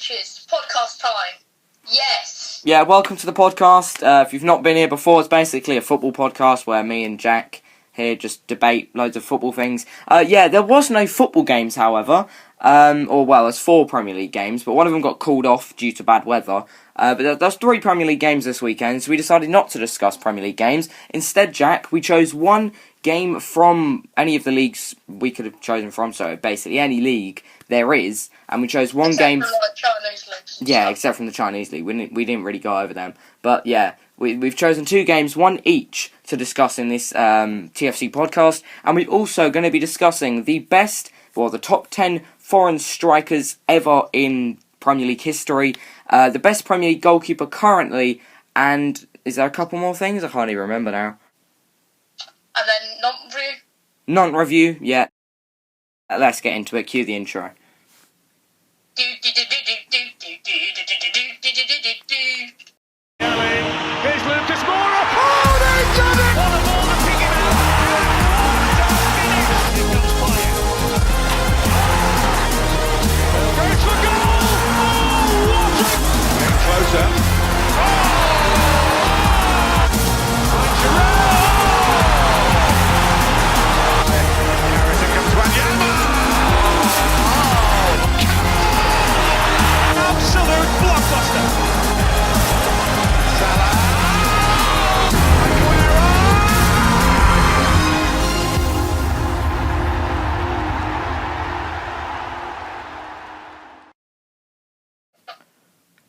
Coaches, podcast time. Yes. Yeah, welcome to the podcast. If you've not been here before, it's basically a football podcast where me and Jack here just debate loads of football things. There was no football games, however. There's 4 Premier League games, but one of them got called off due to bad weather. But there's 3 Premier League games this weekend, so we decided not to discuss Premier League games. Instead, Jack, we chose one game from any of the leagues we could have chosen from, so basically any league there is, and we chose one game. Except for Chinese leagues. Yeah, except from the Chinese league. We didn't really go over them. But yeah, we've chosen 2 games, one each, to discuss in this TFC podcast. And we're also going to be discussing the top 10 foreign strikers ever in Premier League history. The best Premier League goalkeeper currently. And is there a couple more things? I can't even remember now. And then non-review. Non-review, yeah. Let's get into it. Cue the intro. Here's Lucas Moura. Oh, they've done it! What a ball to pick him out. Here comes Payet. Goes for goal. Oh, what a... Getting closer. Harrison comes back. Absolute blockbuster.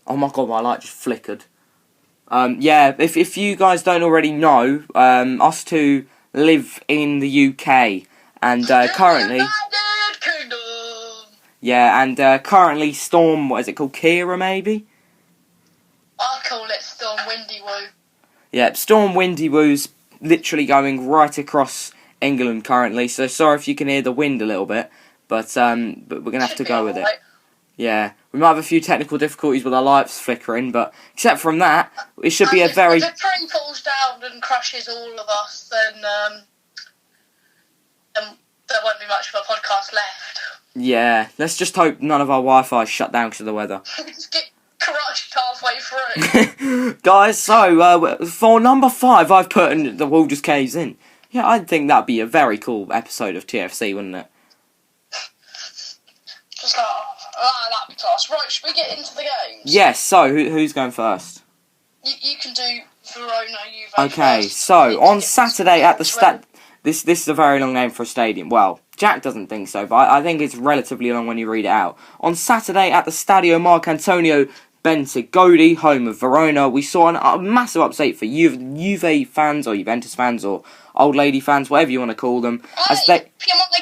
Oh my god, my light just flickered. If you guys don't already know, us two live in the UK, and currently... Yeah, and currently Storm, what is it called, Kira maybe? I call it Storm Windy Woo. Yeah, Storm Windy Woo's literally going right across England currently, so sorry if you can hear the wind a little bit, but we're going to have to go with it. Yeah, we might have a few technical difficulties with our lights flickering, but except from that, it should be a very... If the train falls down and crushes all of us, then there won't be much of a podcast left. Yeah, let's just hope none of our Wi-Fi is shut down because of the weather. Just get crushed halfway through. Guys, so for number 5, I've put in The Wall Just Caves In. Yeah, I think that'd be a very cool episode of TFC, wouldn't it? Just like, that'd be class. Right, should we get into the games? Yes, so who's going first? You can do Verona, Juve Okay, first. so on Saturday at the This is a very long name for a stadium. Well, Jack doesn't think so, but I think it's relatively long when you read it out. On Saturday at the Stadio Marcantonio Bentegodi, home of Verona, we saw a massive upset for Juve fans or Juventus fans or old lady fans, whatever you want to call them. Piemonte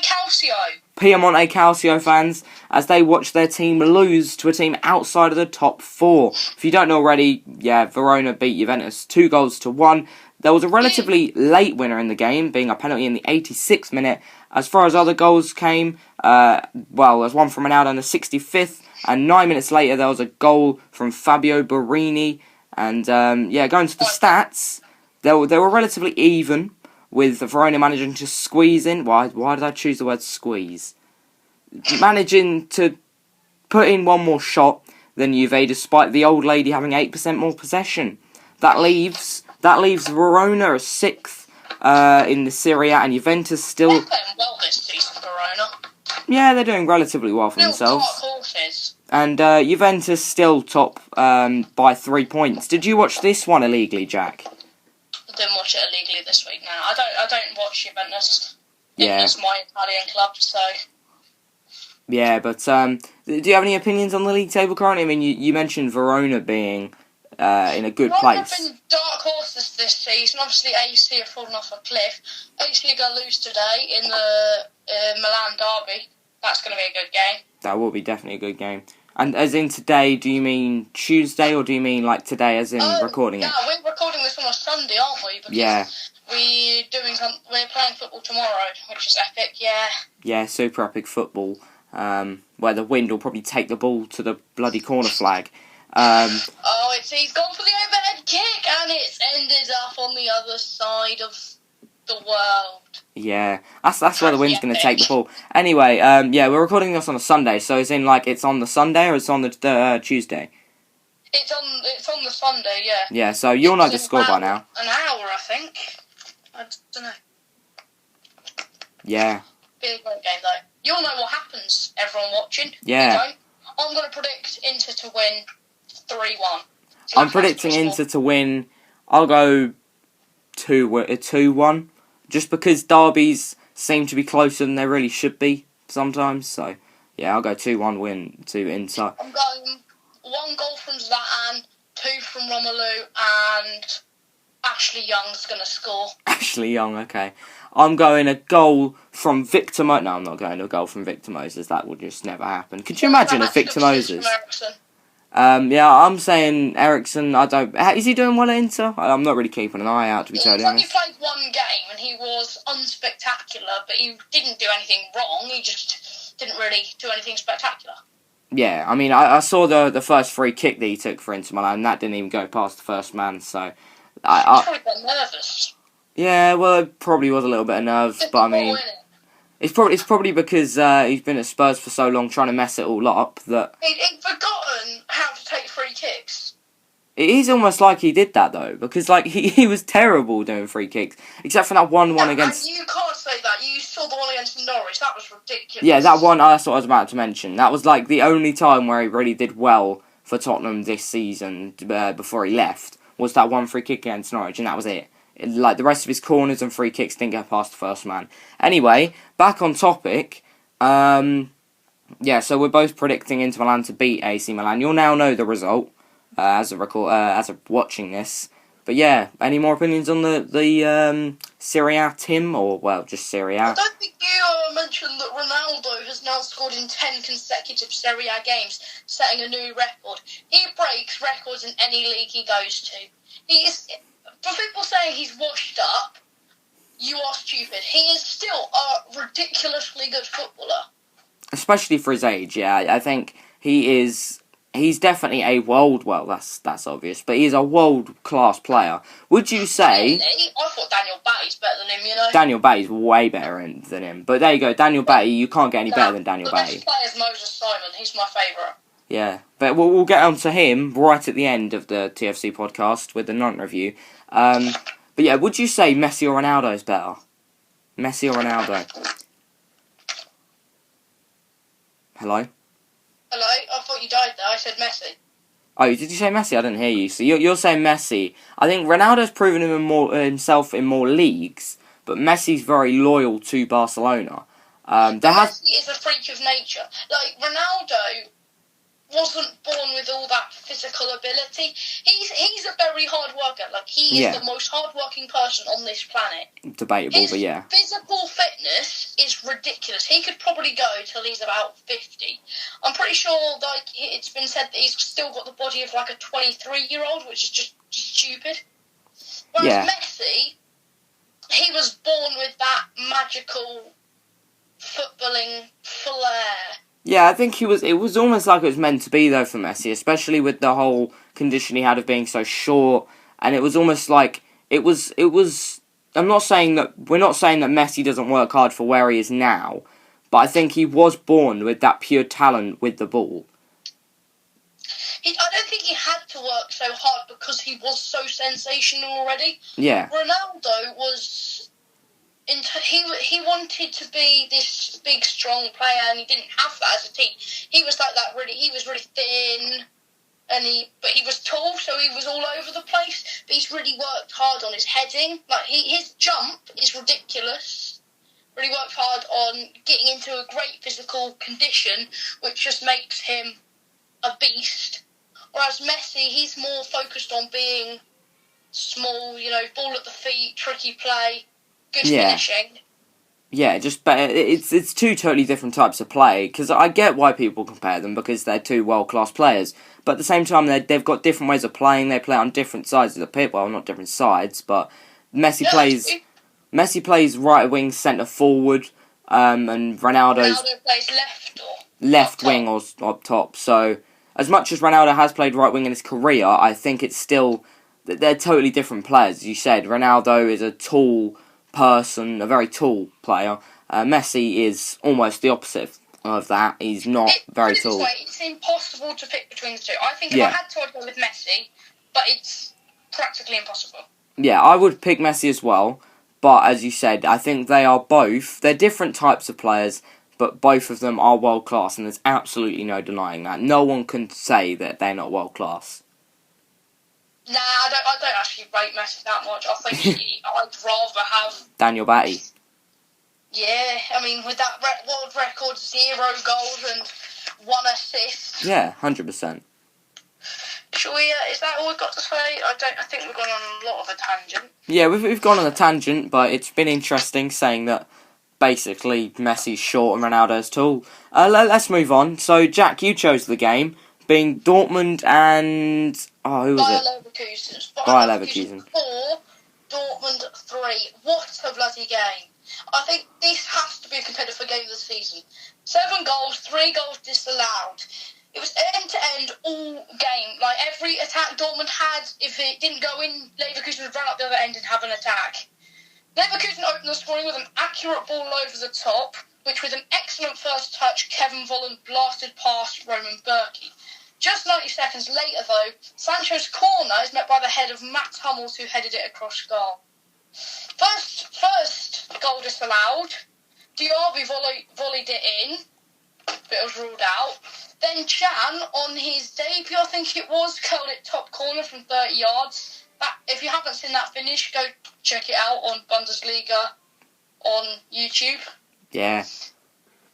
Calcio. Piemonte Calcio fans, as they watched their team lose to a team outside of the top 4. If you don't know already, Verona beat Juventus 2-1. There was a relatively late winner in the game, being a penalty in the 86th minute. As far as other goals came, there's one from Ronaldo in the 65th, and 9 minutes later there was a goal from Fabio Borini. And going to the stats, they were relatively even, with Verona managing to squeeze in. Why did I choose the word squeeze? Managing to put in one more shot than Juve, despite the old lady having 8% more possession. That leaves Verona as 6th in the Serie A, and Juventus still... They're playing well this season, Verona. Yeah, they're doing relatively well for themselves. And Juventus still top by 3 points. Did you watch this one illegally, Jack? I didn't watch it illegally this week. No, I don't watch Juventus. Yeah. It's my Italian club, so. Yeah, but do you have any opinions on the league table currently? I mean, you mentioned Verona being in a good place. Verona have been dark horses this season. Obviously, AC have fallen off a cliff. AC are going to lose today in the Milan derby. That's going to be a good game. That will be definitely a good game. And as in today, do you mean Tuesday, or do you mean like today as in recording it? Yeah, we're recording this on a Sunday, aren't we? Because we're playing football tomorrow, which is epic, yeah. Yeah, super epic football, where the wind will probably take the ball to the bloody corner flag. He's gone for the overhead kick, and it's ended up on the other side of the world. Yeah, that's where the wind's going to take the ball. Anyway, yeah, we're recording this on a Sunday, so it's it's on the Sunday or it's on the Tuesday? It's on the Sunday, yeah. Yeah, so you'll know the score by now. An hour, I think. I don't know. Yeah. Be a great game, though. You'll know what happens, everyone watching. Yeah. You don't. I'm going to predict Inter to win 3-1. I'm predicting Inter to win. I'll go 2-1. Just because derbies seem to be closer than they really should be sometimes. So, yeah, I'll go 2-1 win to Inter. I'm going 1 goal from Zlatan, 2 from Romelu, and Ashley Young's going to score. Ashley Young, okay. I'm going a goal from Victor Moses. No, I'm not going to a goal from Victor Moses. That would just never happen. Could you imagine if Victor Moses? Yeah, I'm saying Eriksen. Is he doing well at Inter? I'm not really keeping an eye out, to be totally honest. He played 1 game and he was unspectacular, but he didn't do anything wrong. He just didn't really do anything spectacular. Yeah, I mean, I saw the first free kick that he took for Inter Milan, and that didn't even go past the first man. So, I probably got nervous. Yeah, well, it probably was a little bit of nerves, but I mean, it's probably because he's been at Spurs for so long, trying to mess it all up that he'd forgotten how to take free kicks. It is almost like he did that though, because he was terrible doing free kicks, except for that one against. And you can't say that. You saw the one against Norwich. That was ridiculous. Yeah, that one. That's what I was about to mention. That was like the only time where he really did well for Tottenham this season before he left. Was that one free kick against Norwich, and that was it. Like, the rest of his corners and free kicks didn't get past the first man. Anyway, back on topic. Yeah, so we're both predicting Inter Milan to beat AC Milan. You'll now know the result as of watching this. But yeah, any more opinions on the Serie A, Tim? Or, well, just Serie A? I don't think you mentioned that Ronaldo has now scored in 10 consecutive Serie A games, setting a new record. He breaks records in any league he goes to. He is... For people saying he's washed up, you are stupid. He is still a ridiculously good footballer. Especially for his age, yeah. I think he's definitely a well, that's obvious, but he's a world-class player. Would you say... Really? I thought Daniel Batty's better than him, you know? Daniel Batty's way better than him. But there you go, Daniel Batty, you can't get any better than Daniel Batty. The best player is Moses Simon. He's my favourite. Yeah, but we'll get on to him right at the end of the TFC podcast with the non-review. But yeah, would you say Messi or Ronaldo is better? Messi or Ronaldo? Hello? Hello? I thought you died there. I said Messi. Oh, did you say Messi? I didn't hear you. So you're saying Messi. I think Ronaldo's proven himself in more leagues, but Messi's very loyal to Barcelona. Messi is a freak of nature. Like, Ronaldo wasn't born with all that physical ability. He's a very hard worker. Like, he is the most hard-working person on this planet. Debatable, but yeah. His physical fitness is ridiculous. He could probably go till he's about 50. I'm pretty sure, like, it's been said that he's still got the body of, like, a 23-year-old, which is just stupid. Whereas Messi, he was born with that magical footballing flair. Yeah, I think it was almost like it was meant to be, though, for Messi, especially with the whole condition he had of being so short, and it was almost like, we're not saying that Messi doesn't work hard for where he is now, but I think he was born with that pure talent with the ball. I don't think he had to work so hard because he was so sensational already. Yeah. Ronaldo was... He wanted to be this big, strong player, and he didn't have that as a team. He was like that. He was really thin, but he was tall, so he was all over the place. But he's really worked hard on his heading. Like his jump is ridiculous. Really worked hard on getting into a great physical condition, which just makes him a beast. Whereas Messi, he's more focused on being small. You know, ball at the feet, tricky play. Good finishing. Yeah, but it's two totally different types of play, because I get why people compare them, because they're two world-class players, but at the same time they've got different ways of playing. They play on different sides of the pitch. Well, not different sides, but Messi plays right wing, centre forward, and Ronaldo plays left wing or up top. So as much as Ronaldo has played right wing in his career, I think it's still they're totally different players. As you said, Ronaldo is a tall, person, a very tall player. Messi is almost the opposite of that. He's not very tall. It's impossible to pick between the two. I think if I had to, I'd go with Messi, but it's practically impossible. Yeah, I would pick Messi as well, but as you said, I think they're different types of players, but both of them are world class, and there's absolutely no denying that. No one can say that they're not world class. Nah, I don't actually rate Messi that much. I think I'd rather have Daniel Batty. Yeah, I mean, with that world record, 0 goals and 1 assist. Yeah, 100%. Shall we? Is that all we've got to say? I think we've gone on a lot of a tangent. Yeah, we've gone on a tangent, but it's been interesting saying that basically Messi's short and Ronaldo's tall. Let's move on. So, Jack, you chose the game, being Dortmund and who was it? Bayer Leverkusen 4, Dortmund 3. What a bloody game! I think this has to be a competitive game of the season. 7 goals, 3 goals disallowed. It was end-to-end all game. Like, every attack Dortmund had, if it didn't go in, Leverkusen would run up the other end and have an attack. Leverkusen opened the scoring with an accurate ball over the top, which with an excellent first touch, Kevin Volland blasted past Roman Berkey. Just 90 seconds later, though, Sancho's corner is met by the head of Matt Hummels, who headed it across goal. First goal disallowed. Diaby volleyed it in, but it was ruled out. Then Can, on his debut, I think it was, curled it top corner from 30 yards. If you haven't seen that finish, go check it out on Bundesliga on YouTube. Yeah.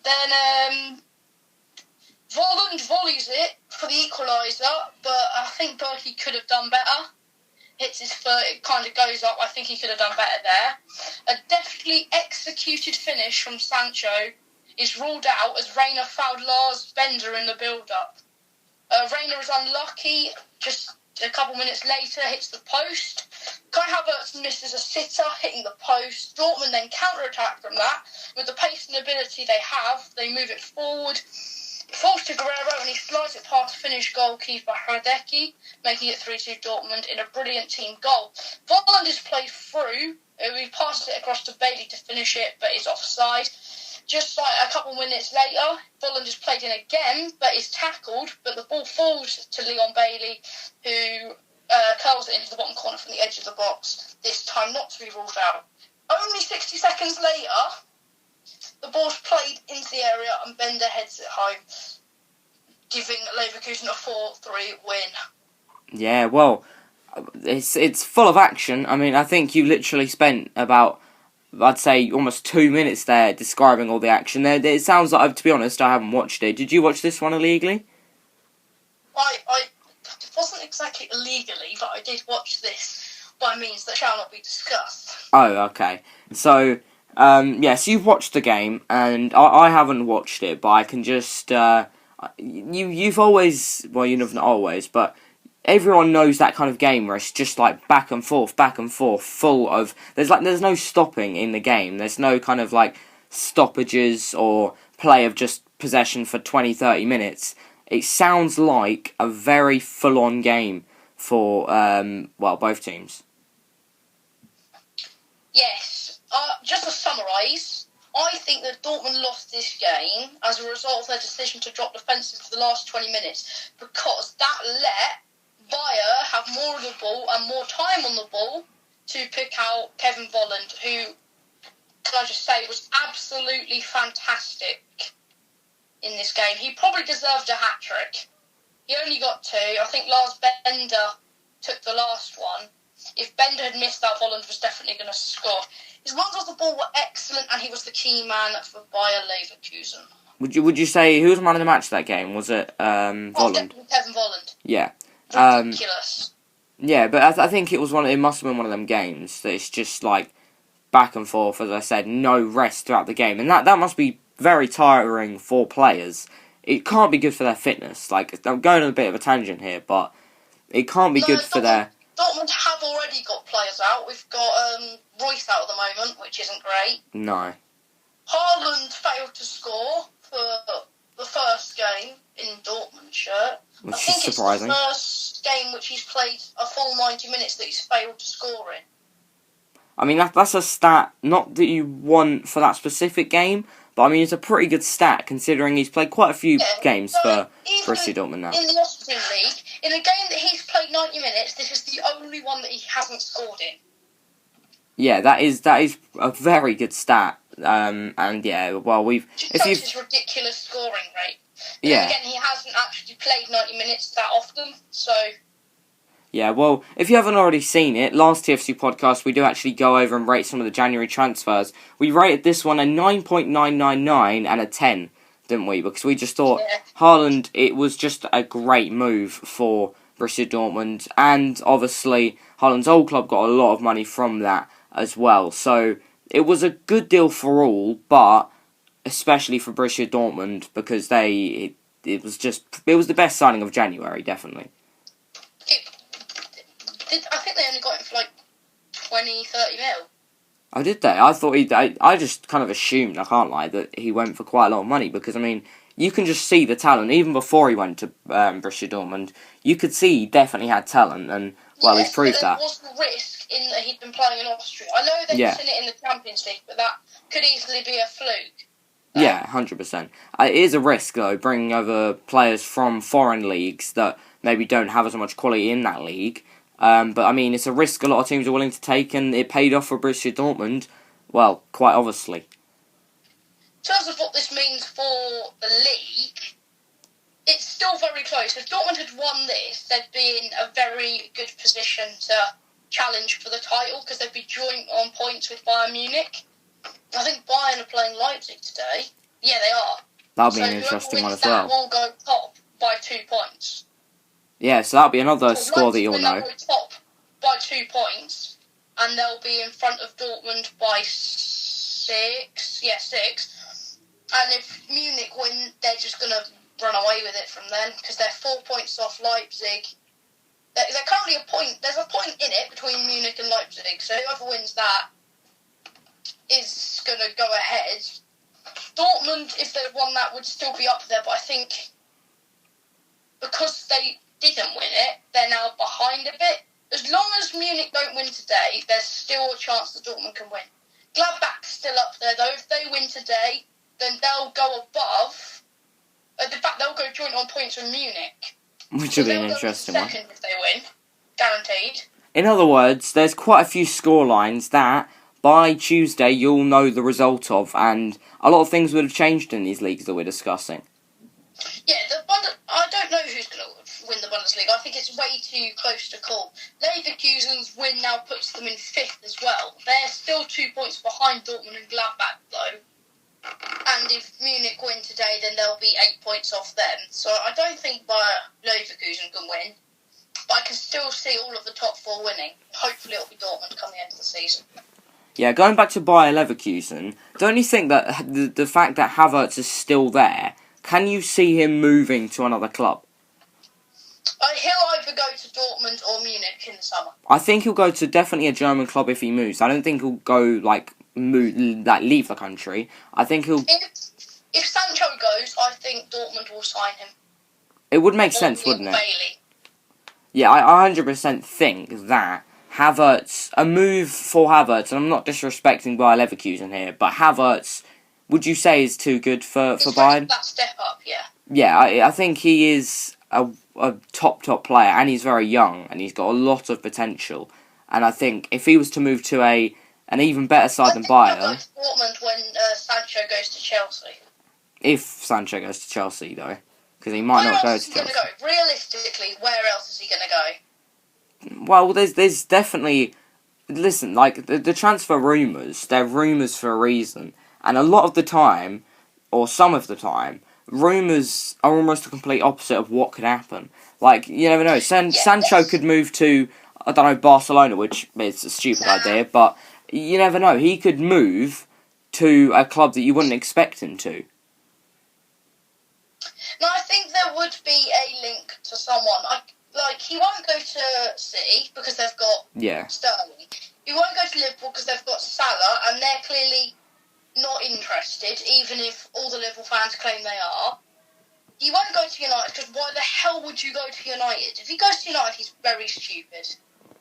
Then Volland volleys it for the equaliser, but I think Berkey could have done better. Hits his foot, it kind of goes up. I think he could have done better there. A deftly executed finish from Sancho is ruled out as Reina fouled Lars Bender in the build-up. Reina is unlucky. Just a couple minutes later, hits the post. Kai Havertz misses a sitter, hitting the post. Dortmund then counter-attack from that. With the pace and ability they have, they move it forward. Falls to Guerrero and he slides it past Finnish goalkeeper Hradecki, making it 3-2 Dortmund in a brilliant team goal. Volland is played through. He passes it across to Bailey to finish it, but is offside. Just like a couple minutes later, Volland is played in again, but is tackled, but the ball falls to Leon Bailey, who curls it into the bottom corner from the edge of the box, this time not to be ruled out. Only 60 seconds later, the ball's played into the area and Bender heads it home, giving Leverkusen a 4-3 win. Yeah, well, it's full of action. I mean, I think you literally spent about, I'd say, almost 2 minutes there describing all the action there. It sounds like, to be honest, I haven't watched it. Did you watch this one illegally? It wasn't exactly illegally, but I did watch this by means that shall not be discussed. Oh, okay. So, yes, you've watched the game, and I haven't watched it, but I can just, you've always, well, you've not always, but everyone knows that kind of game where it's just like back and forth, full of, there's no stopping in the game, there's no kind of like stoppages or play of just possession for 20-30 minutes. It sounds like a very full-on game for, both teams. Yes. Just to summarise, I think that Dortmund lost this game as a result of their decision to drop defensive for the last 20 minutes, because that let Bayer have more of the ball and more time on the ball to pick out Kevin Volland, who, can I just say, was absolutely fantastic in this game. He probably deserved a hat-trick. He only got 2. I think Lars Bender took the last one. If Bender had missed that, Volland was definitely going to score. His runs off the ball were excellent, and he was the key man for Bayer Leverkusen. Would you say, who was man of the match that game? Was it Volland? Definitely Kevin Volland. Yeah. Ridiculous. Yeah, but I think it must have been one of them games that it's just like back and forth, as I said, no rest throughout the game. And that must be very tiring for players. It can't be good for their fitness. Like, I'm going on a bit of a tangent here, but it can't be good for their... Dortmund have already got players out. We've got Royce out at the moment, which isn't great. No. Haaland failed to score for the first game in Dortmund shirt. Which I think is surprising. It's the first game which he's played a full 90 minutes that he's failed to score in. I mean, that's a stat, not that you want for that specific game, but I mean, it's a pretty good stat considering he's played quite a few games for Borussia Dortmund now. In the Austrian League, in a game that he's played 90 minutes, this is the only one that he hasn't scored in. Yeah, that is a very good stat. And yeah, well, His ridiculous scoring rate. And yeah. Again, he hasn't actually played 90 minutes that often, so. Yeah, well, if you haven't already seen it, last TFC podcast, we do actually go over and rate some of the January transfers. We rated this one a 9.999 and a 10, didn't we? Because we just thought Haaland, it was just a great move for Borussia Dortmund. And obviously, Haaland's old club got a lot of money from that as well. So it was a good deal for all, but especially for Borussia Dortmund because it was the best signing of January, definitely. I think they only got him for like 20, 30 mil. Oh, did they? I thought I just kind of assumed, I can't lie, that he went for quite a lot of money because, I mean, you can just see the talent. Even before he went to Borussia Dortmund, you could see he definitely had talent, and, well, he's proved that. There was the risk in that he'd been playing in Austria. I know they've seen it in the Champions League, but that could easily be a fluke. Yeah, 100%. It is a risk, though, bringing over players from foreign leagues that maybe don't have as much quality in that league. But, I mean, it's a risk a lot of teams are willing to take, and it paid off for Borussia Dortmund, well, quite obviously. In terms of what this means for the league, it's still very close. If Dortmund had won this, they'd be in a very good position to challenge for the title, because they'd be joint on points with Bayern Munich. I think Bayern are playing Leipzig today. Yeah, they are. That'll be an interesting one as well. Will go top by 2 points. Yeah, so that'll be another score that you'll know. They'll go top by 2 points, and they'll be in front of Dortmund by 6. Yeah, 6. And if Munich win, they're just going to run away with it from then, because they're 4 points off Leipzig. They're currently a point. There's a point in it between Munich and Leipzig, so whoever wins that is going to go ahead. Dortmund, if they'd won that, would still be up there, but I think because they didn't win it, they're now behind a bit. As long as Munich don't win today, there's still a chance that Dortmund can win. Gladbach's still up there, though. If they win today, then they'll go above. In fact, they'll go joint on points with Munich. Which will be an interesting one. Second if they win. Guaranteed. In other words, there's quite a few scorelines that by Tuesday you'll know the result of, and a lot of things would have changed in these leagues that we're discussing. Yeah, I don't know who's going to win the Bundesliga. I think it's way too close to call. Leverkusen's win now puts them in 5th as well. They're still 2 points behind Dortmund and Gladbach, though. And if Munich win today, then they'll be 8 points off them. So I don't think Leverkusen can win. But I can still see all of the top 4 winning. Hopefully it'll be Dortmund come the end of the season. Yeah, going back to Bayer Leverkusen, don't you think that the fact that Havertz is still there, can you see him moving to another club? He'll either go to Dortmund or Munich in the summer. I think he'll go to definitely a German club if he moves. I don't think he'll go, leave the country. I think he'll... If Sancho goes, I think Dortmund will sign him. It would make sense, wouldn't it? Bailey. Yeah, I 100% think that Havertz, a move for Havertz, and I'm not disrespecting Bayer Leverkusen here, but Havertz, would you say is too good for Bayern? That step up, yeah. Yeah, I think he is a top player, and he's very young, and he's got a lot of potential. And I think if he was to move to an even better side than Bayern... I think he'll go to Dortmund when Sancho goes to Chelsea. If Sancho goes to Chelsea, though. Because he might not go to Chelsea. Where else is he going to go? Realistically, where else is he going to go? Well, there's definitely... Listen, the transfer rumours, they're rumours for a reason. And a lot of the time, or some of the time, rumours are almost the complete opposite of what could happen. You never know. Sancho could move to, I don't know, Barcelona, which is a stupid idea, but you never know. He could move to a club that you wouldn't expect him to. No, I think there would be a link to someone. He won't go to City because they've got Sterling. He won't go to Liverpool because they've got Salah, and they're clearly not interested, even if all the Liverpool fans claim they are. He won't go to United because why the hell would you go to United? If he goes to United, he's very stupid.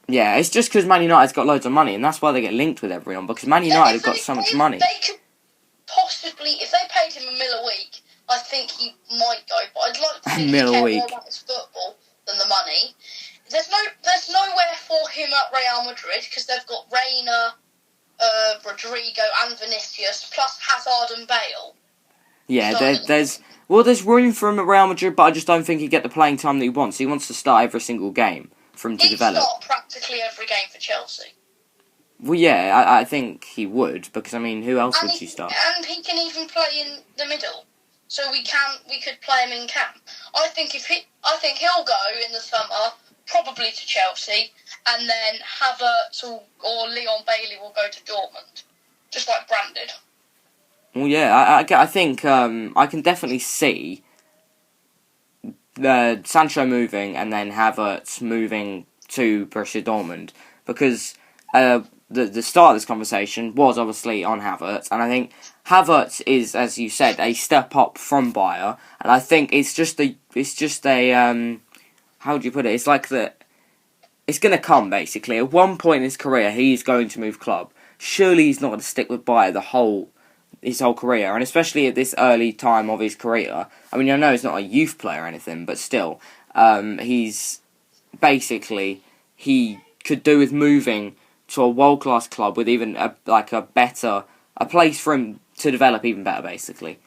Yeah, it's just because Man United's got loads of money, and that's why they get linked with everyone, because Man United have got so much money. They could possibly, if they paid him £1 million a week, I think he might go, but I'd like to think he cares more about his football than the money. There's nowhere for him at Real Madrid, because they've got Reina, Rodrigo and Vinicius, plus Hazard and Bale. Yeah, there's room for him at Real Madrid, but I just don't think he'd get the playing time that he wants. He wants to start every single game for him to develop. He'd start practically every game for Chelsea. Well, yeah, I think he would, because, I mean, who else would you start? And he can even play in the middle, so we could play him in camp. I think he'll go in the summer, probably to Chelsea, and then Havertz or Leon Bailey will go to Dortmund, just like Brand did. Well, yeah, I think I can definitely see Sancho moving and then Havertz moving to Borussia Dortmund, because the start of this conversation was obviously on Havertz, and I think Havertz is, as you said, a step up from Bayer, and I think it's just a how do you put it? It's like it's going to come, basically. At one point in his career, he's going to move club. Surely he's not going to stick with Bayer his whole career, and especially at this early time of his career. I mean, I know he's not a youth player or anything, but still, he's basically, he could do with moving to a world-class club with even a place for him to develop even better, basically.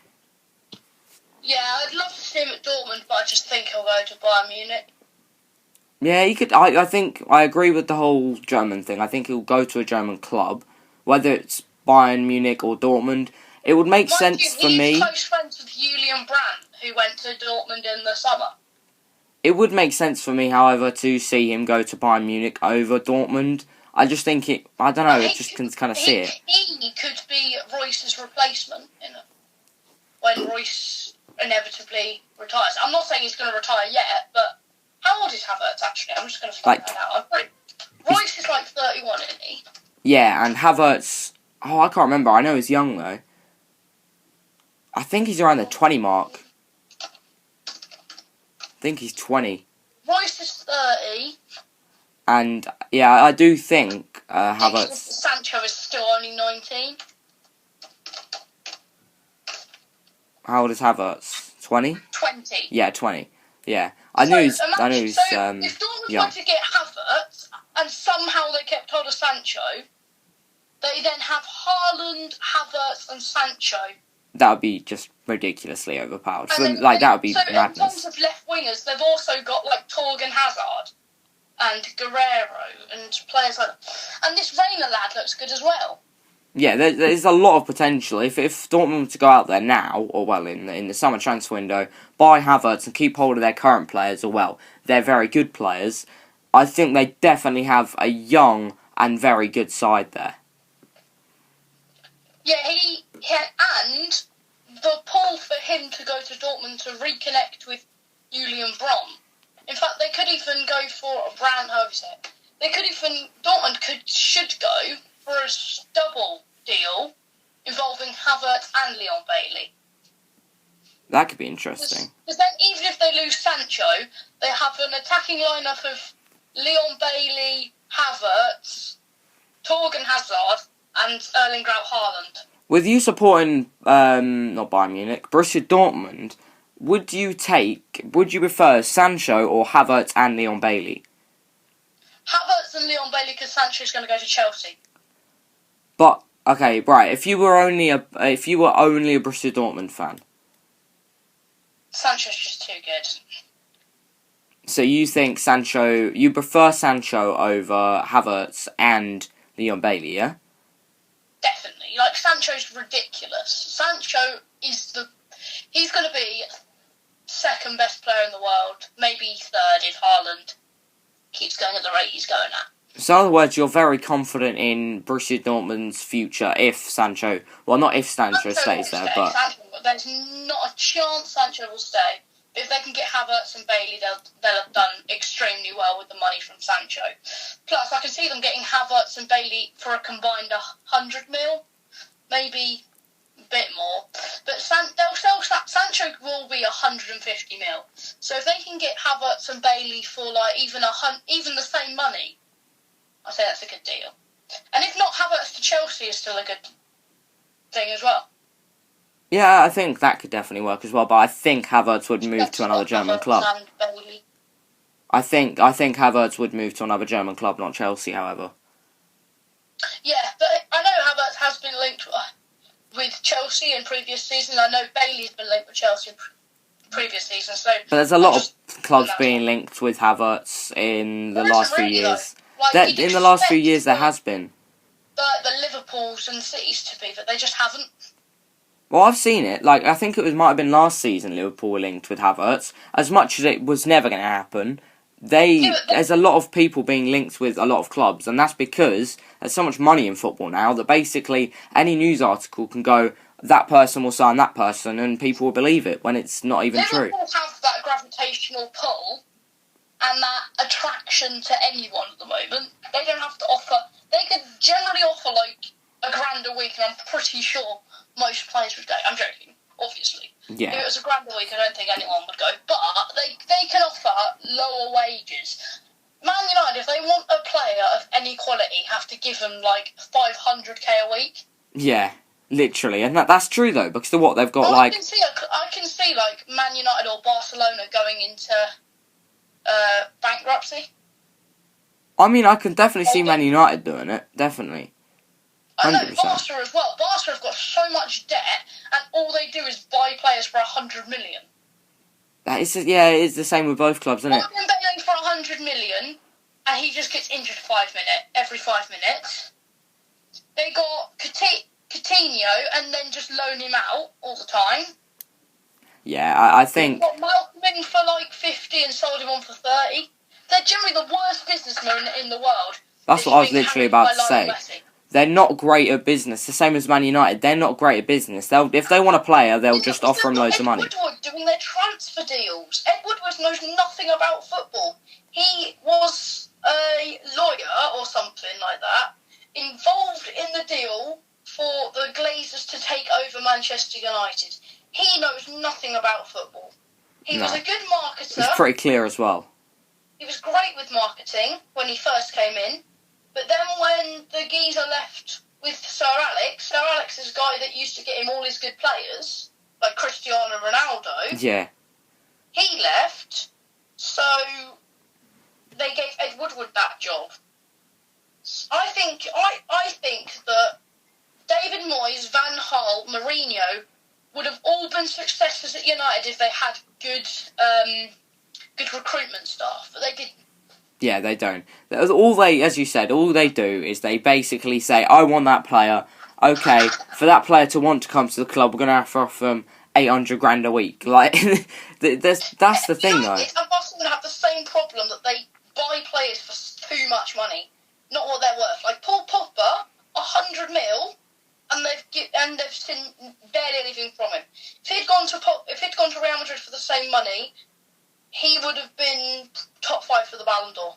Yeah, I'd love to see him at Dortmund, but I just think he'll go to Bayern Munich. Yeah, he could. I think I agree with the whole German thing. I think he'll go to a German club, whether it's Bayern Munich or Dortmund. It would make sense for me. He's close friends with Julian Brandt, who went to Dortmund in the summer. It would make sense for me, however, to see him go to Bayern Munich over Dortmund. I just think I don't know. I just can kind of see it. He could be Royce's replacement when Royce inevitably retires. I'm not saying he's going to retire yet, but how old is Havertz actually? I'm just going to find that out. Royce is like 31, isn't he? Yeah, and Havertz. Oh, I can't remember. I know he's young though. I think he's around the 20 mark. I think he's 20. Royce is 30. And, yeah, I do think Havertz... Sancho is still only 19. How old is Havertz? 20? 20. Yeah, 20. Yeah. I knew he's if Dortmund were to get Havertz, and somehow they kept hold of Sancho, they then have Haaland, Havertz and Sancho. That would be just ridiculously overpowered. That would be madness. In terms of left wingers, they've also got like Torgan Hazard and Guerrero and players like that. And this Reina lad looks good as well. Yeah, there's a lot of potential. If Dortmund were to go out there now, or well, in the summer transfer window, buy Havertz and keep hold of their current players, or well, they're very good players, I think they definitely have a young and very good side there. Yeah, and the pull for him to go to Dortmund to reconnect with Julian Brandt. In fact, they could even go for a Brandt, however you say it. Dortmund should go for a double deal involving Havertz and Leon Bailey. That could be interesting. Because then, even if they lose Sancho, they have an attacking lineup of Leon Bailey, Havertz, Torgan Hazard, and Erling Braut Haaland. With you supporting, not Bayern Munich, Borussia Dortmund, would you prefer Sancho or Havertz and Leon Bailey? Havertz and Leon Bailey, because Sancho's going to go to Chelsea. But okay, right. If you were only a Borussia Dortmund fan, Sancho's just too good. So you think you prefer Sancho over Havertz and Leon Bailey, yeah? Definitely. Like, Sancho's ridiculous. Sancho he's going to be second best player in the world, maybe third if Haaland keeps going at the rate he's going at. So in other words, you're very confident in Borussia Dortmund's future if Sancho... Well, not if Sancho stays there, but... There's not a chance Sancho will stay. But if they can get Havertz and Bailey, they'll have done extremely well with the money from Sancho. Plus, I can see them getting Havertz and Bailey for a combined 100 mil, maybe a bit more. But Sancho will be 150 mil. So if they can get Havertz and Bailey for like even the same money, I say that's a good deal. And if not, Havertz to Chelsea is still a good thing as well. Yeah, I think that could definitely work as well, but I think Havertz would move to another German club. And Bailey. I think Havertz would move to another German club, not Chelsea, however. Yeah, but I know Havertz has been linked with Chelsea in previous seasons. I know Bailey's been linked with Chelsea in previous seasons. So but there's a lot of clubs being linked with Havertz in the last few years. Like, in the last few years, there has been. The Liverpools and Cities to be, but they just haven't. Well, I've seen it. Like, I think might have been last season Liverpool were linked with Havertz. As much as it was never going to happen, there's a lot of people being linked with a lot of clubs, and that's because there's so much money in football now that basically any news article can go, that person will sign that person, and people will believe it when it's not even true. Liverpool have that gravitational pull and that attraction to anyone at the moment. They don't have to offer... They could generally offer, like, £1,000 a week, and I'm pretty sure most players would go. I'm joking, obviously. Yeah. If it was £1,000 a week, I don't think anyone would go. But they can offer lower wages. Man United, if they want a player of any quality, have to give them, like, 500k a week. Yeah, literally. And that's true, though, because of what they've got, I can see, like, Man United or Barcelona going into bankruptcy. I mean, I can definitely see Man United doing it, definitely. 100%. I know, Barca as well. Barca have got so much debt, and all they do is buy players for 100 million. It is the same with both clubs, isn't it? Dembele for 100 million, and he just gets injured every 5 minutes. They got Coutinho, and then just loan him out all the time. Yeah, I think... They got Malcolm in for like 50 and sold him on for 30. They're generally the worst businessmen in the world. That's what I was literally about to say. Messi. They're not great at business. The same as Man United. They're not great at business. If they want a player, they'll just offer him loads of money. Ed Woodward doing their transfer deals. Ed Woodward knows nothing about football. He was a lawyer or something like that, involved in the deal for the Glazers to take over Manchester United. He knows nothing about football. He was a good marketer. It's pretty clear as well. He was great with marketing when he first came in, but then when the geezer left with Sir Alex is a guy that used to get him all his good players, like Cristiano Ronaldo. Yeah. He left, so they gave Ed Woodward that job. I think that David Moyes, Van Gaal, Mourinho would have all been successes at United if they had good recruitment staff, but they didn't. Yeah, they don't. As you said, all they do is they basically say, I want that player. Okay, for that player to want to come to the club, we're going to have to offer them $800,000 a week. Like, that's the thing, though. And Barcelona have the same problem that they buy players for too much money, not what they're worth. Like Paul Pogba, 100 mil, and they've seen barely anything from him. If he'd gone to Real Madrid for the same money, he would have been top 5 for the Ballon d'Or.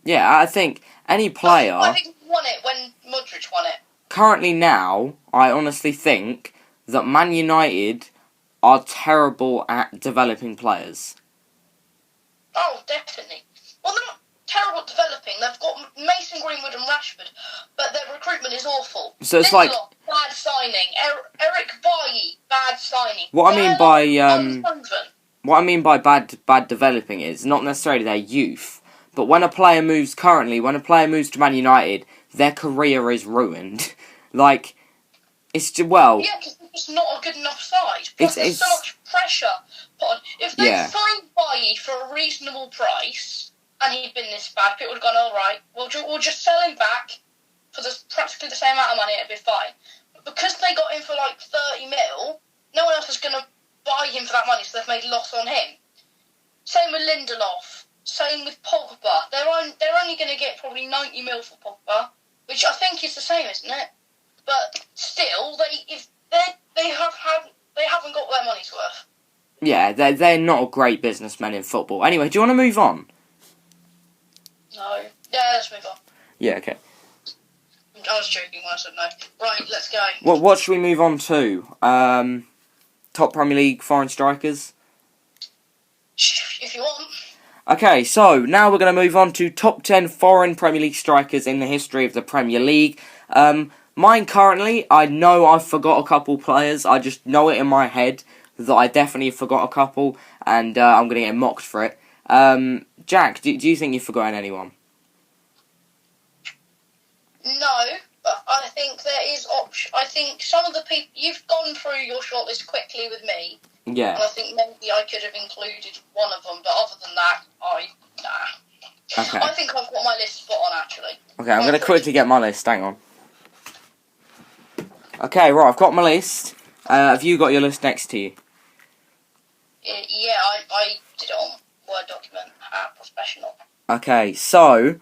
Yeah, I think any player... I think he won it when Modric won it. Currently now, I honestly think that Man United are terrible at developing players. Oh, definitely. Well, they're not terrible at developing. They've got Mason Greenwood and Rashford, but their recruitment is awful. So it's Lindelof, bad signing. Eric Bailly, bad signing. What I mean by bad developing is not necessarily their youth, but when a player moves to Man United, their career is ruined. Like, it's just, well... Yeah, because it's not a good enough side. Plus there's so much pressure put on. If they signed Bailly for a reasonable price, and he'd been this bad, people would have gone, alright, we'll just sell him back for practically the same amount of money, it'd be fine. But because they got him for like 30 mil, no one else is going to buy him for that money, so they've made loss on him. Same with Lindelof. Same with Pogba. They're only going to get probably 90 mil for Pogba, which I think is the same, isn't it? But still, they haven't got their money's worth. Yeah, they're not great businessmen in football. Anyway, do you want to move on? No. Yeah, let's move on. Yeah, okay. I was joking when I said no. Right, let's go. What should we move on to? Top Premier League foreign strikers? If you want. Okay, so now we're going to move on to top 10 foreign Premier League strikers in the history of the Premier League. Mine currently, I know I've forgot a couple players. I just know it in my head that I definitely forgot a couple, and I'm going to get mocked for it. Jack, do you think you've forgotten anyone? No, but I think there is option. I think some of the people you've gone through your shortlist quickly with me. Yeah. And I think maybe I could have included one of them, but other than that, nah. Okay. I think I've got my list spot on, actually. Okay, I'm going to quickly get my list. Hang on. Okay, right, I've got my list. Have you got your list next to you? Yeah, I did it on Word document. Professional. Okay, so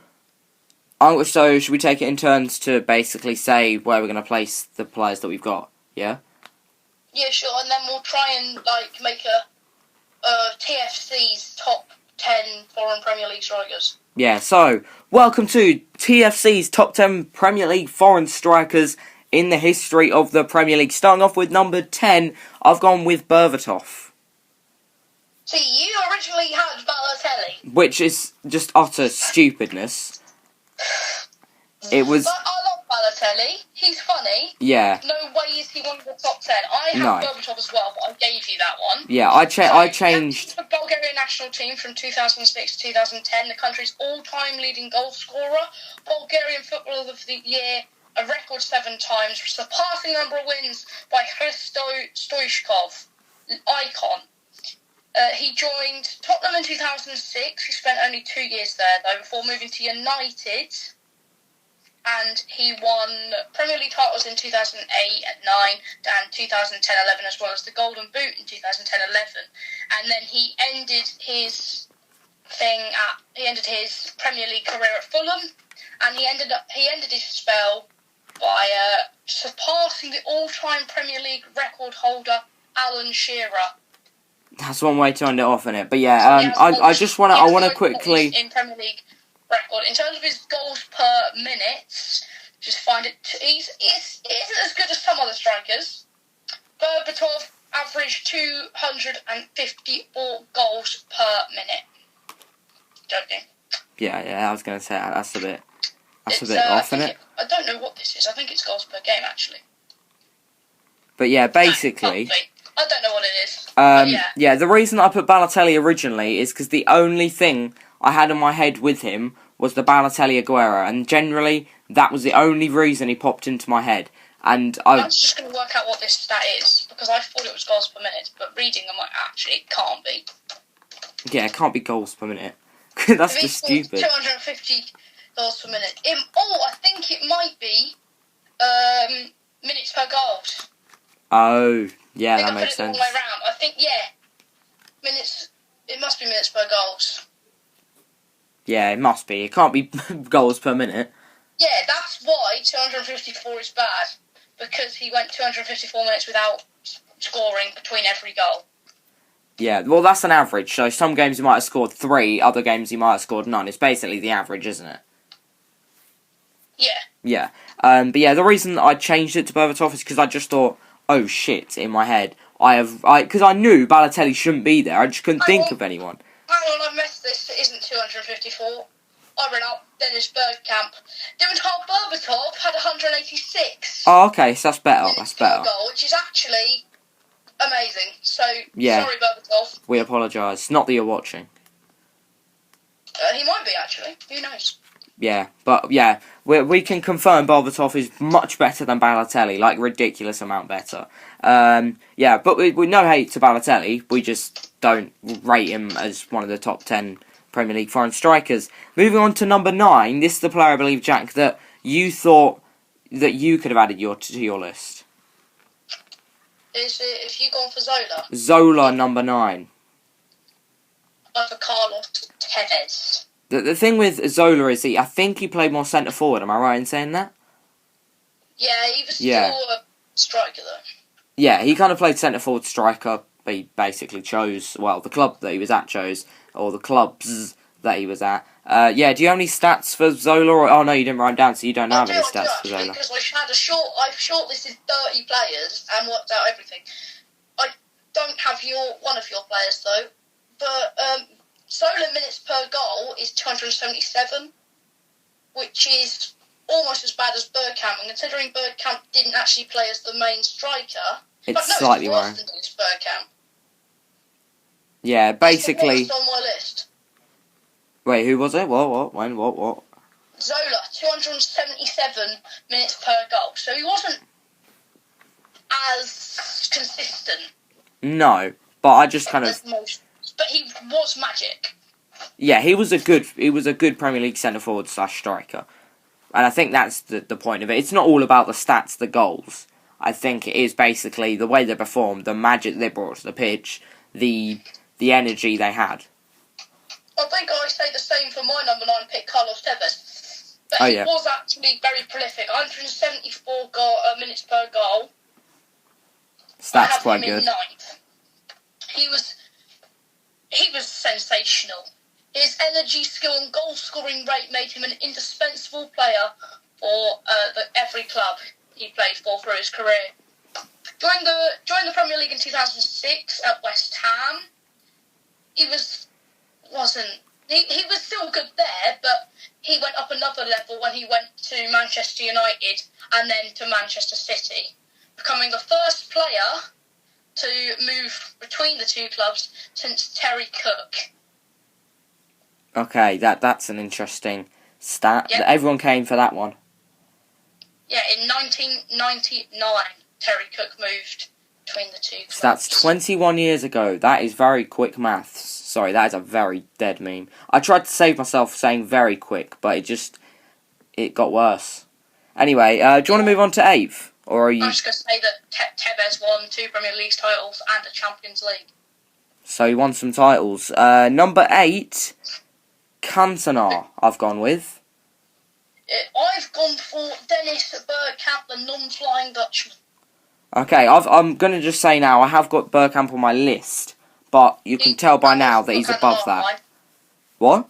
should we take it in turns to basically say where we're going to place the players that we've got? Yeah? Yeah, sure, and then we'll try and make a TFC's top 10 foreign Premier League strikers. Yeah, so welcome to TFC's top 10 Premier League foreign strikers in the history of the Premier League. Starting off with number 10, I've gone with Berbatov. See, you originally had Balotelli. Which is just utter stupidness. It was... But I love Balotelli. He's funny. Yeah. No way is he one of the top 10. I have Berbatov as well, but I gave you that one. Yeah, I changed... The Bulgarian national team from 2006 to 2010, the country's all-time leading goal scorer, Bulgarian Footballer of the Year, a record 7 times, surpassing number of wins by Hristo Stoichkov, icon. He joined Tottenham in 2006. He spent only 2 years there, though, before moving to United. And he won Premier League titles in 2008 and 9 and 2010-11, as well as the Golden Boot in 2010-11. And then he ended his Premier League career at Fulham, and he ended his spell by surpassing the all-time Premier League record holder Alan Shearer. That's one way to end it off, innit? But yeah, I want to quickly... In Premier League record. In terms of his goals per minute, just find it... He isn't as good as some other strikers. Berbatov averaged 254 goals per minute. Joking. Yeah, I was going to say, that's a bit off, innit? I don't know what this is. I think it's goals per game, actually. But yeah, basically... I don't know what it is. Yeah, the reason I put Balotelli originally is because the only thing I had in my head with him was the Balotelli Aguero, and generally that was the only reason he popped into my head. And I was just going to work out what this stat is, because I thought it was goals per minute, but reading I'm like, actually, it can't be. Yeah, it can't be goals per minute. That's just stupid. 250 goals per minute. I think it might be minutes per goals. Oh, yeah, that makes sense. I put it the wrong way round. I think, minutes. It must be minutes per goals. Yeah, it must be. It can't be goals per minute. Yeah, that's why 254 is bad. Because he went 254 minutes without scoring between every goal. Yeah, well, that's an average. So some games he might have scored 3, other games he might have scored none. It's basically the average, isn't it? Yeah. Yeah. But yeah, the reason I changed it to Berbatov is because I just thought, oh shit, in my head. Because I knew Balotelli shouldn't be there. I just couldn't think of anyone. Hang on, I've messed this. It isn't 254. I ran out Dennis Bergkamp. Dimitar Berbatov had 186. Oh, okay, so that's better. That's better. Goal, which is actually amazing. So, yeah. Sorry, Berbatov. We apologise. Not that you're watching. He might be, actually. Who knows? Yeah, but yeah, we can confirm Berbatov is much better than Balotelli, like ridiculous amount better. Yeah, but we no hate to Balotelli, we just don't rate him as one of the top 10 Premier League foreign strikers. Moving on to number 9, this is the player, I believe, Jack, that you thought that you could have added to your list. If you gone for Zola? Zola, number 9. For Carlos Tevez. The thing with Zola is I think he played more centre forward. Am I right in saying that? Yeah, he was still a striker though. Yeah, he kind of played centre forward striker. But he basically chose the club that he was at chose, or the clubs that he was at. Yeah, do you have any stats for Zola? Oh no, you didn't write them down, so you don't have any stats for Zola. Because I've shortlisted 30 players and worked out everything. I don't have one of your players though, but solo minutes per goal is 277, which is almost as bad as Bergkamp. And considering Bergkamp didn't actually play as the main striker, it's slightly worse worse than Dennis Bergkamp. Yeah, basically. It's the worst on my list. Wait, who was it? What? When? What? Zola, 277 minutes per goal. So he wasn't as consistent. No, but I just kind of. But he was magic. Yeah, he was a good Premier League centre forward / striker, and I think that's the point of it. It's not all about the stats, the goals. I think it is basically the way they performed, the magic they brought to the pitch, the energy they had. I think I say the same for my number 9 pick, Carlos Tevez. But he was actually very prolific. 174 minutes per goal. That's quite good. In 9th. He was sensational. His energy, skill, and goal scoring rate made him an indispensable player for every club he played for through his career. Joined the Premier League in 2006 at West Ham. He was still good there, but he went up another level when he went to Manchester United and then to Manchester City, becoming the first player to move between the two clubs since Terry Cook. Okay, that's an interesting stat. Yep. Everyone came for that one. Yeah, in 1999, Terry Cook moved between the two clubs. So that's 21 years ago. That is very quick maths. Sorry, that is a very dead meme. I tried to save myself saying very quick, but it got worse. Anyway, do you want to move on to 8th? Or are you... I'm just going to say that Tevez won 2 Premier League titles and a Champions League. So he won some titles. Number 8, Cantona, I've gone with. I've gone for Dennis Bergkamp, the non-flying Dutchman. Okay, I'm going to just say now, I have got Bergkamp on my list, but you can tell by now that he's above that. What?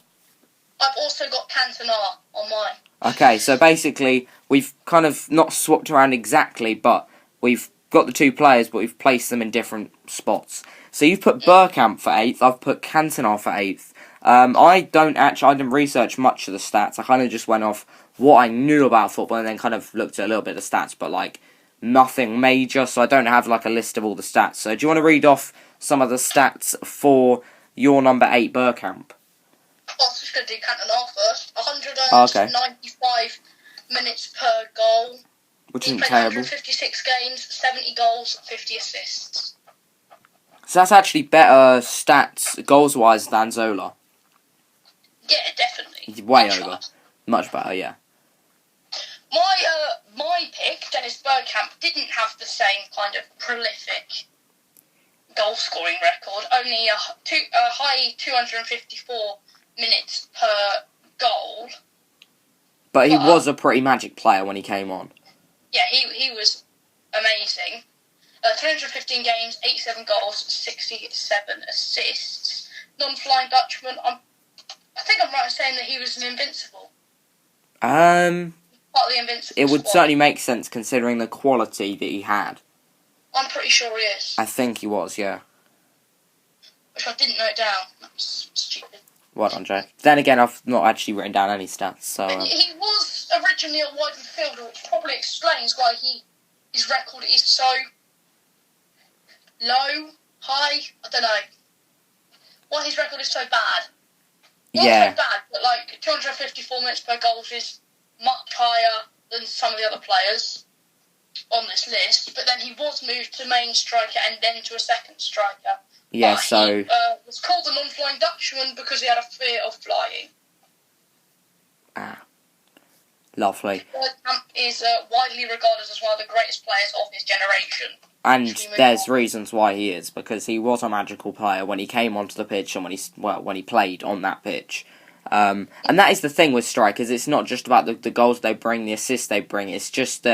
I've also got Cantona on mine. Okay, so basically, we've kind of not swapped around exactly, but we've got the two players, but we've placed them in different spots. So you've put Bergkamp for 8th, I've put Cantona for 8th. I didn't research much of the stats, I kind of just went off what I knew about football and then kind of looked at a little bit of the stats, but like, nothing major, so I don't have like a list of all the stats. So do you want to read off some of the stats for your number 8 Bergkamp? I was just going to do Cantona first. 195 minutes per goal. Which he isn't played terrible. 156 games, 70 goals, 50 assists. So that's actually better stats, goals-wise, than Zola. Yeah, definitely. Way over. Much better, yeah. My pick, Dennis Bergkamp, didn't have the same kind of prolific goal-scoring record. Only a high 254 minutes per goal. But he was a pretty magic player when he came on. Yeah, he was amazing. 315 games, 87 goals, 67 assists. Non-flying Dutchman. I think I'm right in saying that he was an invincible. Part of the invincible It would squad. certainly make sense considering the quality that he had. I'm pretty sure he is. I think he was, yeah. Which I didn't note down. That's stupid. Well done, Jack. Then again, I've not actually written down any stats, so... He was originally a wide midfielder, which probably explains why his record is so low, high, I don't know. Why his record is so bad. Not so bad, but like 254 minutes per goal is much higher than some of the other players on this list. But then he was moved to main striker and then to a second striker. Yeah, but so... he was called the non-flying Dutchman because he had a fear of flying. Ah. Lovely. Bergkamp is widely regarded as one of the greatest players of his generation. And there's reasons why he is, because he was a magical player when he came onto the pitch and when he played on that pitch. And that is the thing with strikers, it's not just about the goals they bring, the assists they bring, it's just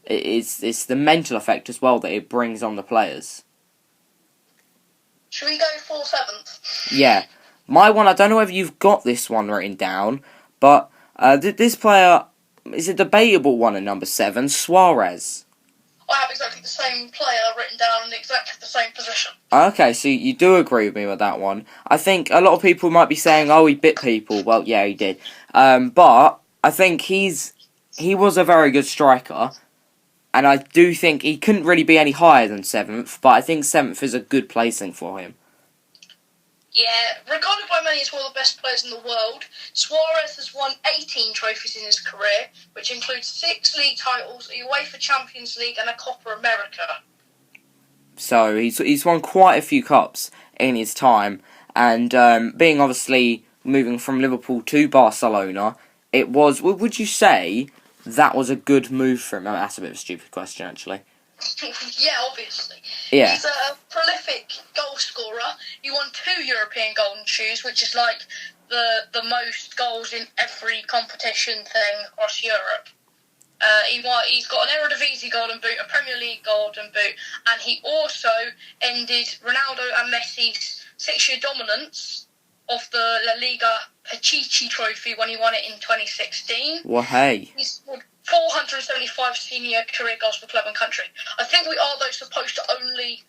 it's the mental effect as well that it brings on the players. Should we go for 7th? Yeah. My one, I don't know whether you've got this one written down, but this player is a debatable one at number 7, Suarez. I have exactly the same player written down in exactly the same position. Okay, so you do agree with me with that one. I think a lot of people might be saying, "Oh, he bit people." Well, yeah, he did. But I think he was a very good striker, and I do think he couldn't really be any higher than 7th. But I think 7th is a good placing for him. Yeah, regarded by many as one of the best players in the world, Suarez has won 18 trophies in his career, which includes 6 league titles, a UEFA Champions League and a Copa America. So he's won quite a few cups in his time, and being obviously moving from Liverpool to Barcelona, it was. Would you say that was a good move for him? That's a bit of a stupid question, actually. Yeah, obviously. Yeah. He's a prolific goal scorer. He won 2 European Golden Shoes, which is like the most goals in every competition thing across Europe. He's got an Eredivisie Golden Boot, a Premier League Golden Boot, and he also ended Ronaldo and Messi's 6-year dominance of the La Liga Pichichi Trophy when he won it in 2016. Well, hey. He scored 475 senior career goals for club and country. I think we are, though, supposed to only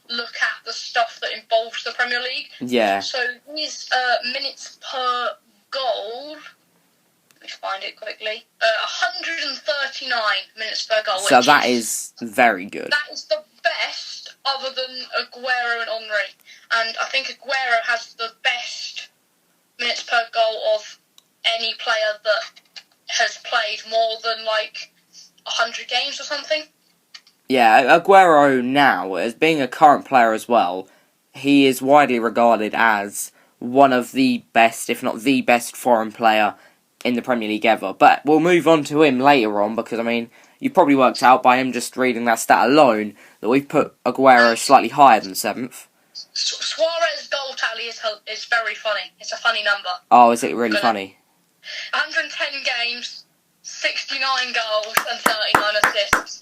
look at the stuff that involves the Premier League. Yeah. So his minutes per goal, let me find it quickly, 139 minutes per goal. So that is very good. That is the best other than Aguero and Henry. And I think Aguero has the best minutes per goal of any player that has played more than 100 games or something. Yeah, Aguero now, as being a current player as well, he is widely regarded as one of the best, if not the best, foreign player in the Premier League ever. But we'll move on to him later on, because, you probably worked out by him just reading that stat alone that we've put Aguero slightly higher than 7th. Suarez's goal tally is very funny. It's a funny number. Oh, is it really funny? 110 games, 69 goals and 39 assists.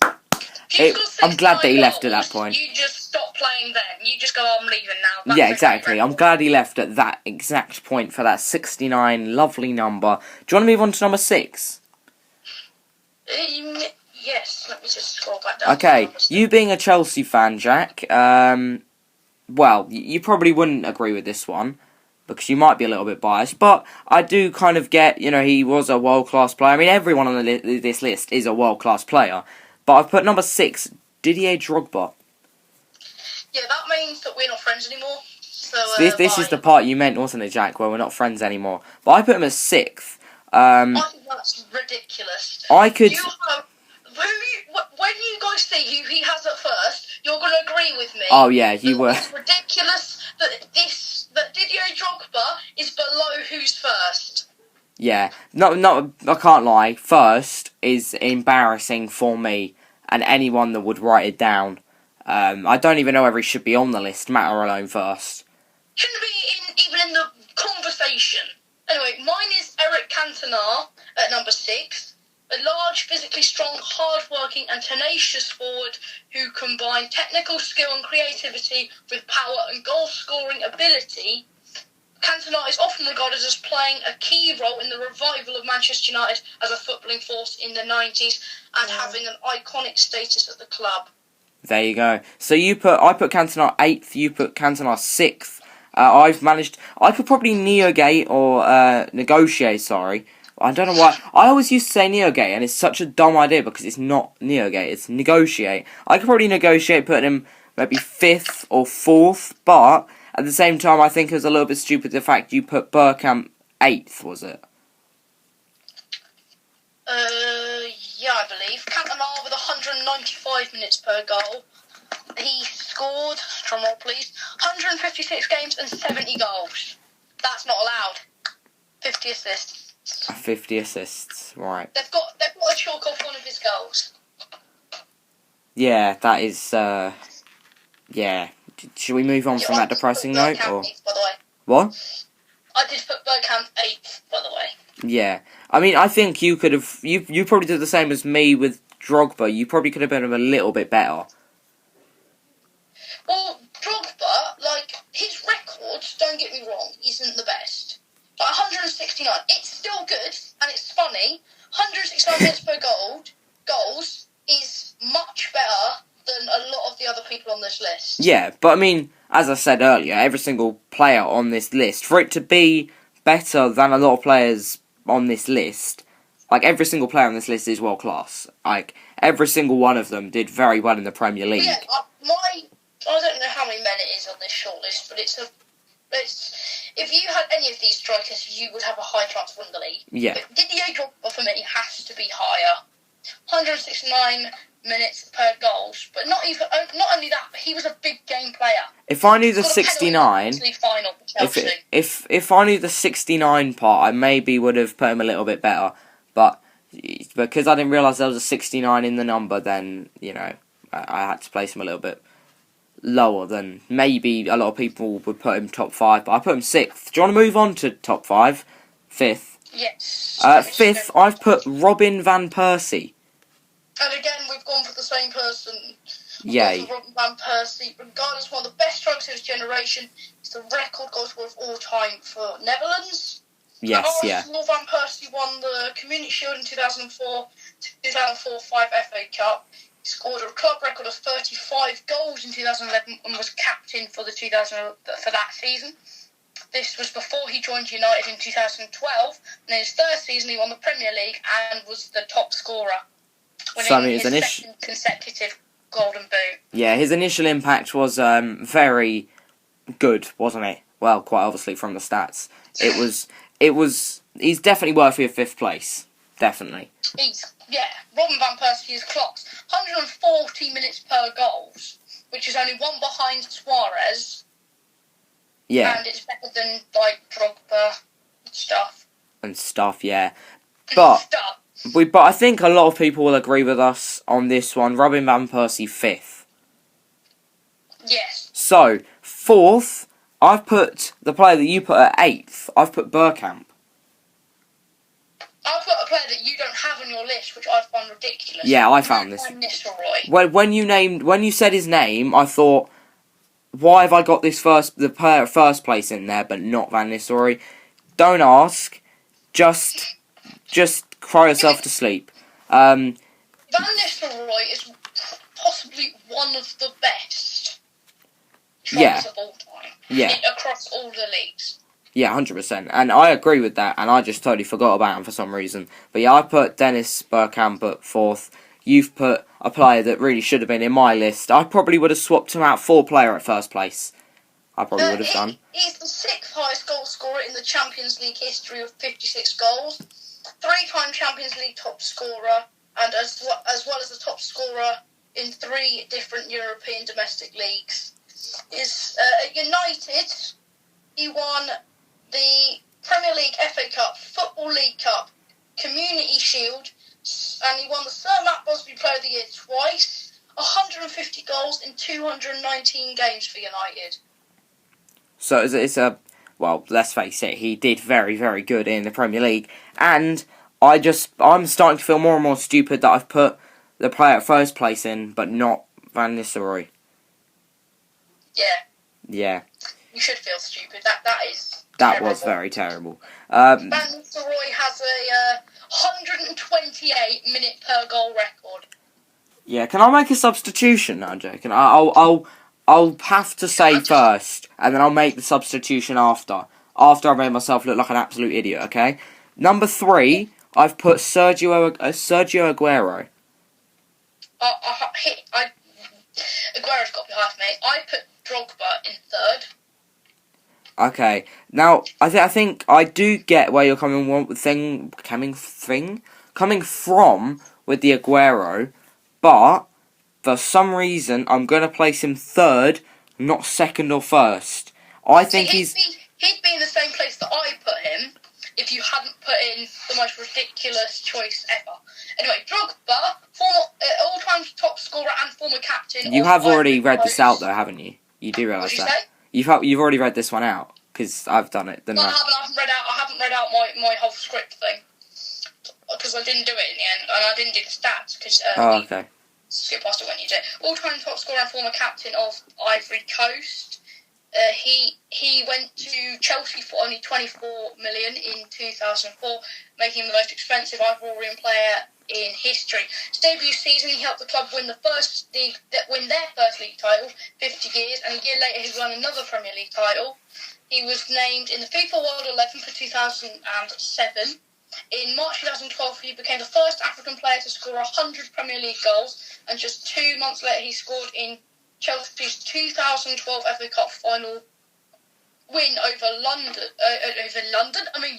I'm glad that he left at that point. You just stop playing then. You just go, I'm leaving now. That's exactly. I'm glad he left at that exact point for that 69 lovely number. Do you want to move on to number 6? Yes, let me just scroll back down. Okay, you being a Chelsea fan, Jack, well, you probably wouldn't agree with this one, because you might be a little bit biased, but I do kind of get, he was a world-class player. Everyone on this list is a world-class player, but I've put number 6, Didier Drogba. Yeah, that means that we're not friends anymore. So, this is the part you meant, wasn't it, Jack, where we're not friends anymore. But I put him as 6th. I think that's ridiculous. When you guys see who he has at first, you're going to agree with me. Oh yeah, you were. It's ridiculous that Didier Drogba is below who's first. Yeah, no, I can't lie. First is embarrassing for me and anyone that would write it down. I don't even know whether he should be on the list, matter alone first. Shouldn't be even in the conversation. Anyway, mine is Eric Cantona at number 6. A large, physically strong, hard-working and tenacious forward who combined technical skill and creativity with power and goal-scoring ability. Cantona is often regarded as playing a key role in the revival of Manchester United as a footballing force in the 90s and having an iconic status at the club. There you go. So I put Cantona 8th, you put Cantona 6th. I could probably negotiate, I don't know why. I always used to say neogate, and it's such a dumb idea because it's not neogate, it's negotiate. I could probably negotiate putting him maybe 5th or 4th, but at the same time, I think it was a little bit stupid the fact you put Bergkamp 8th, was it? Yeah, I believe. Cantona with 195 minutes per goal. He scored, drumroll please, 156 games and 70 goals. That's not allowed. 50 assists. 50 assists, right. They've got to chalk off one of his goals. Yeah, that is, yeah. Should we move on from that depressing note, or? 8th, by the way. What? I did put Bergkamp 8th, by the way. Yeah. I think you could have, you probably did the same as me with Drogba. You probably could have been a little bit better. Well, Drogba, his records, don't get me wrong, isn't the best. 169, it's still good, and it's funny. 169 minutes per goals is much better than a lot of the other people on this list. Yeah, but I mean, as I said earlier, every single player on this list, for it to be better than a lot of players on this list, like every single player on this list is world class. Like every single one of them did very well in the Premier League. Yeah, I don't know how many men it is on this shortlist, but it's if you had any of these strikers, you would have a high chance of winning the league. Yeah. But Didier Drogba for me has to be higher. 169 minutes per goals, but not only that, but he was a big game player. If I knew the Scored a 69, penalty final for Chelsea. if I knew the 69 part, I maybe would have put him a little bit better. But because I didn't realise there was a 69 in the number, then I had to place him a little bit lower than maybe a lot of people would put him top 5. But I put him 6th. Do you want to move on to top 5? 5th. Yes. 5th, I've put Robin van Persie. And again, we've gone for the same person. Yay. Robin van Persie, regardless, one of the best strikers of his generation, is the record goal scorer of all time for Netherlands. Yes, yeah. Arsenal, Van Persie won the Community Shield in 2004, 2004-5 FA Cup. He scored a club record of 35 goals in 2011 and was captain for that season. This was before he joined United in 2012, and in his third season he won the Premier League and was the top scorer, winning his second consecutive Golden Boot. Yeah, his initial impact was very good, wasn't it? Well, quite obviously from the stats. He's definitely worthy of 5th place. Definitely. Robin van Persie is clocked 140 minutes per goals, which is only one behind Suarez. Yeah. And it's better than, like, Drogba and stuff. Yeah. But I think a lot of people will agree with us on this one. Robin van Persie 5th. Yes. So, 4th, I've put the player that you put at 8th. I've put Bergkamp. I've got a player that you don't have on your list, which I find ridiculous. Yeah, I found this. When you said his name, I thought, why have I got the player at first place in there, but not Van Nistelrooy? Don't ask. Just cry yourself to sleep. Van Nistelrooy is possibly one of the best strikers of all time. Yeah. Across all the leagues. Yeah, 100%. And I agree with that, and I just totally forgot about him for some reason. But yeah, I put Dennis Bergkamp at 4th. You've put a player that really should have been in my list. I probably would have swapped him out for player at first place. I probably would have done. He's the 6th highest goal scorer in the Champions League history with 56 goals. 3-time Champions League top scorer, and as well as the top scorer in 3 different European domestic leagues. At United, he won the Premier League, FA Cup, Football League Cup, Community Shield, and he won the Sir Matt Busby Player of the Year twice, 150 goals in 219 games for United. So well, let's face it, he did very, very good in the Premier League, and I'm starting to feel more and more stupid that I've put the player at first place in, but not Van Nistelrooy. Yeah. Yeah. You should feel stupid. That terrible. Was very terrible. Van Nistelrooy has a 128 minute per goal record. Yeah, can I make a substitution now, Jake? I'll have to say first, and then I'll make the substitution after I've made myself look like an absolute idiot, okay? Number 3, I've put Sergio Aguero. Aguero's got behind me. I put Drogba in 3rd. Okay, now I think I do get where you're coming from with the Aguero, but for some reason I'm gonna place him 3rd, not 2nd or 1st. I think he'd be in the same place that I put him if you hadn't put in the most ridiculous choice ever. Anyway, Drogba, all-time top scorer and former captain. You have already read this out, though, haven't you? You do realise that. Say? You've already read this one out because I've done it. No, I haven't read out my whole script thing because I didn't do it in the end, and I didn't do the stats because okay. Skip past it when you did. All-time top scorer and former captain of Ivory Coast. He went to Chelsea for only 24 million in 2004, making him the most expensive Ivorian player in history. His debut season, he helped the club win their first league title, 50 years, and a year later he won another Premier League title. He was named in the FIFA World 11 for 2007. In March 2012, he became the first African player to score 100 Premier League goals, and just 2 months later he scored in Chelsea's 2012 FA Cup final win over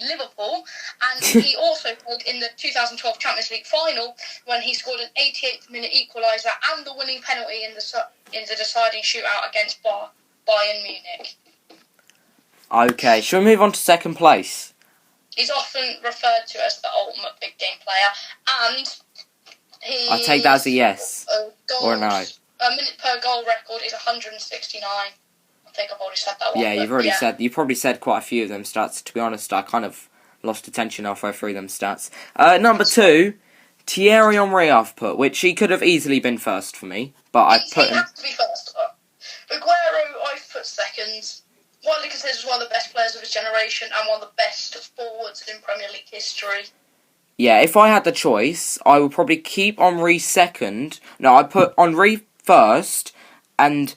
Liverpool, and he also played in the 2012 Champions League final when he scored an 88th minute equaliser and the winning penalty in the deciding shootout against Bayern Munich. Okay, shall we move on to second place? He's often referred to as the ultimate big game player, and I take that as a yes or a no. A minute per goal record is 169. I think I've already said that one. Yeah, you've probably said quite a few of them stats. To be honest, I kind of lost attention halfway through them stats. Number 2, Thierry Henry I've put, which he could have easily been first for me, but He has to be first. Aguero I've put second. Widely considered as one of the best players of his generation and one of the best forwards in Premier League history. Yeah, if I had the choice, I would probably keep Henry second. No, I put Henry first, and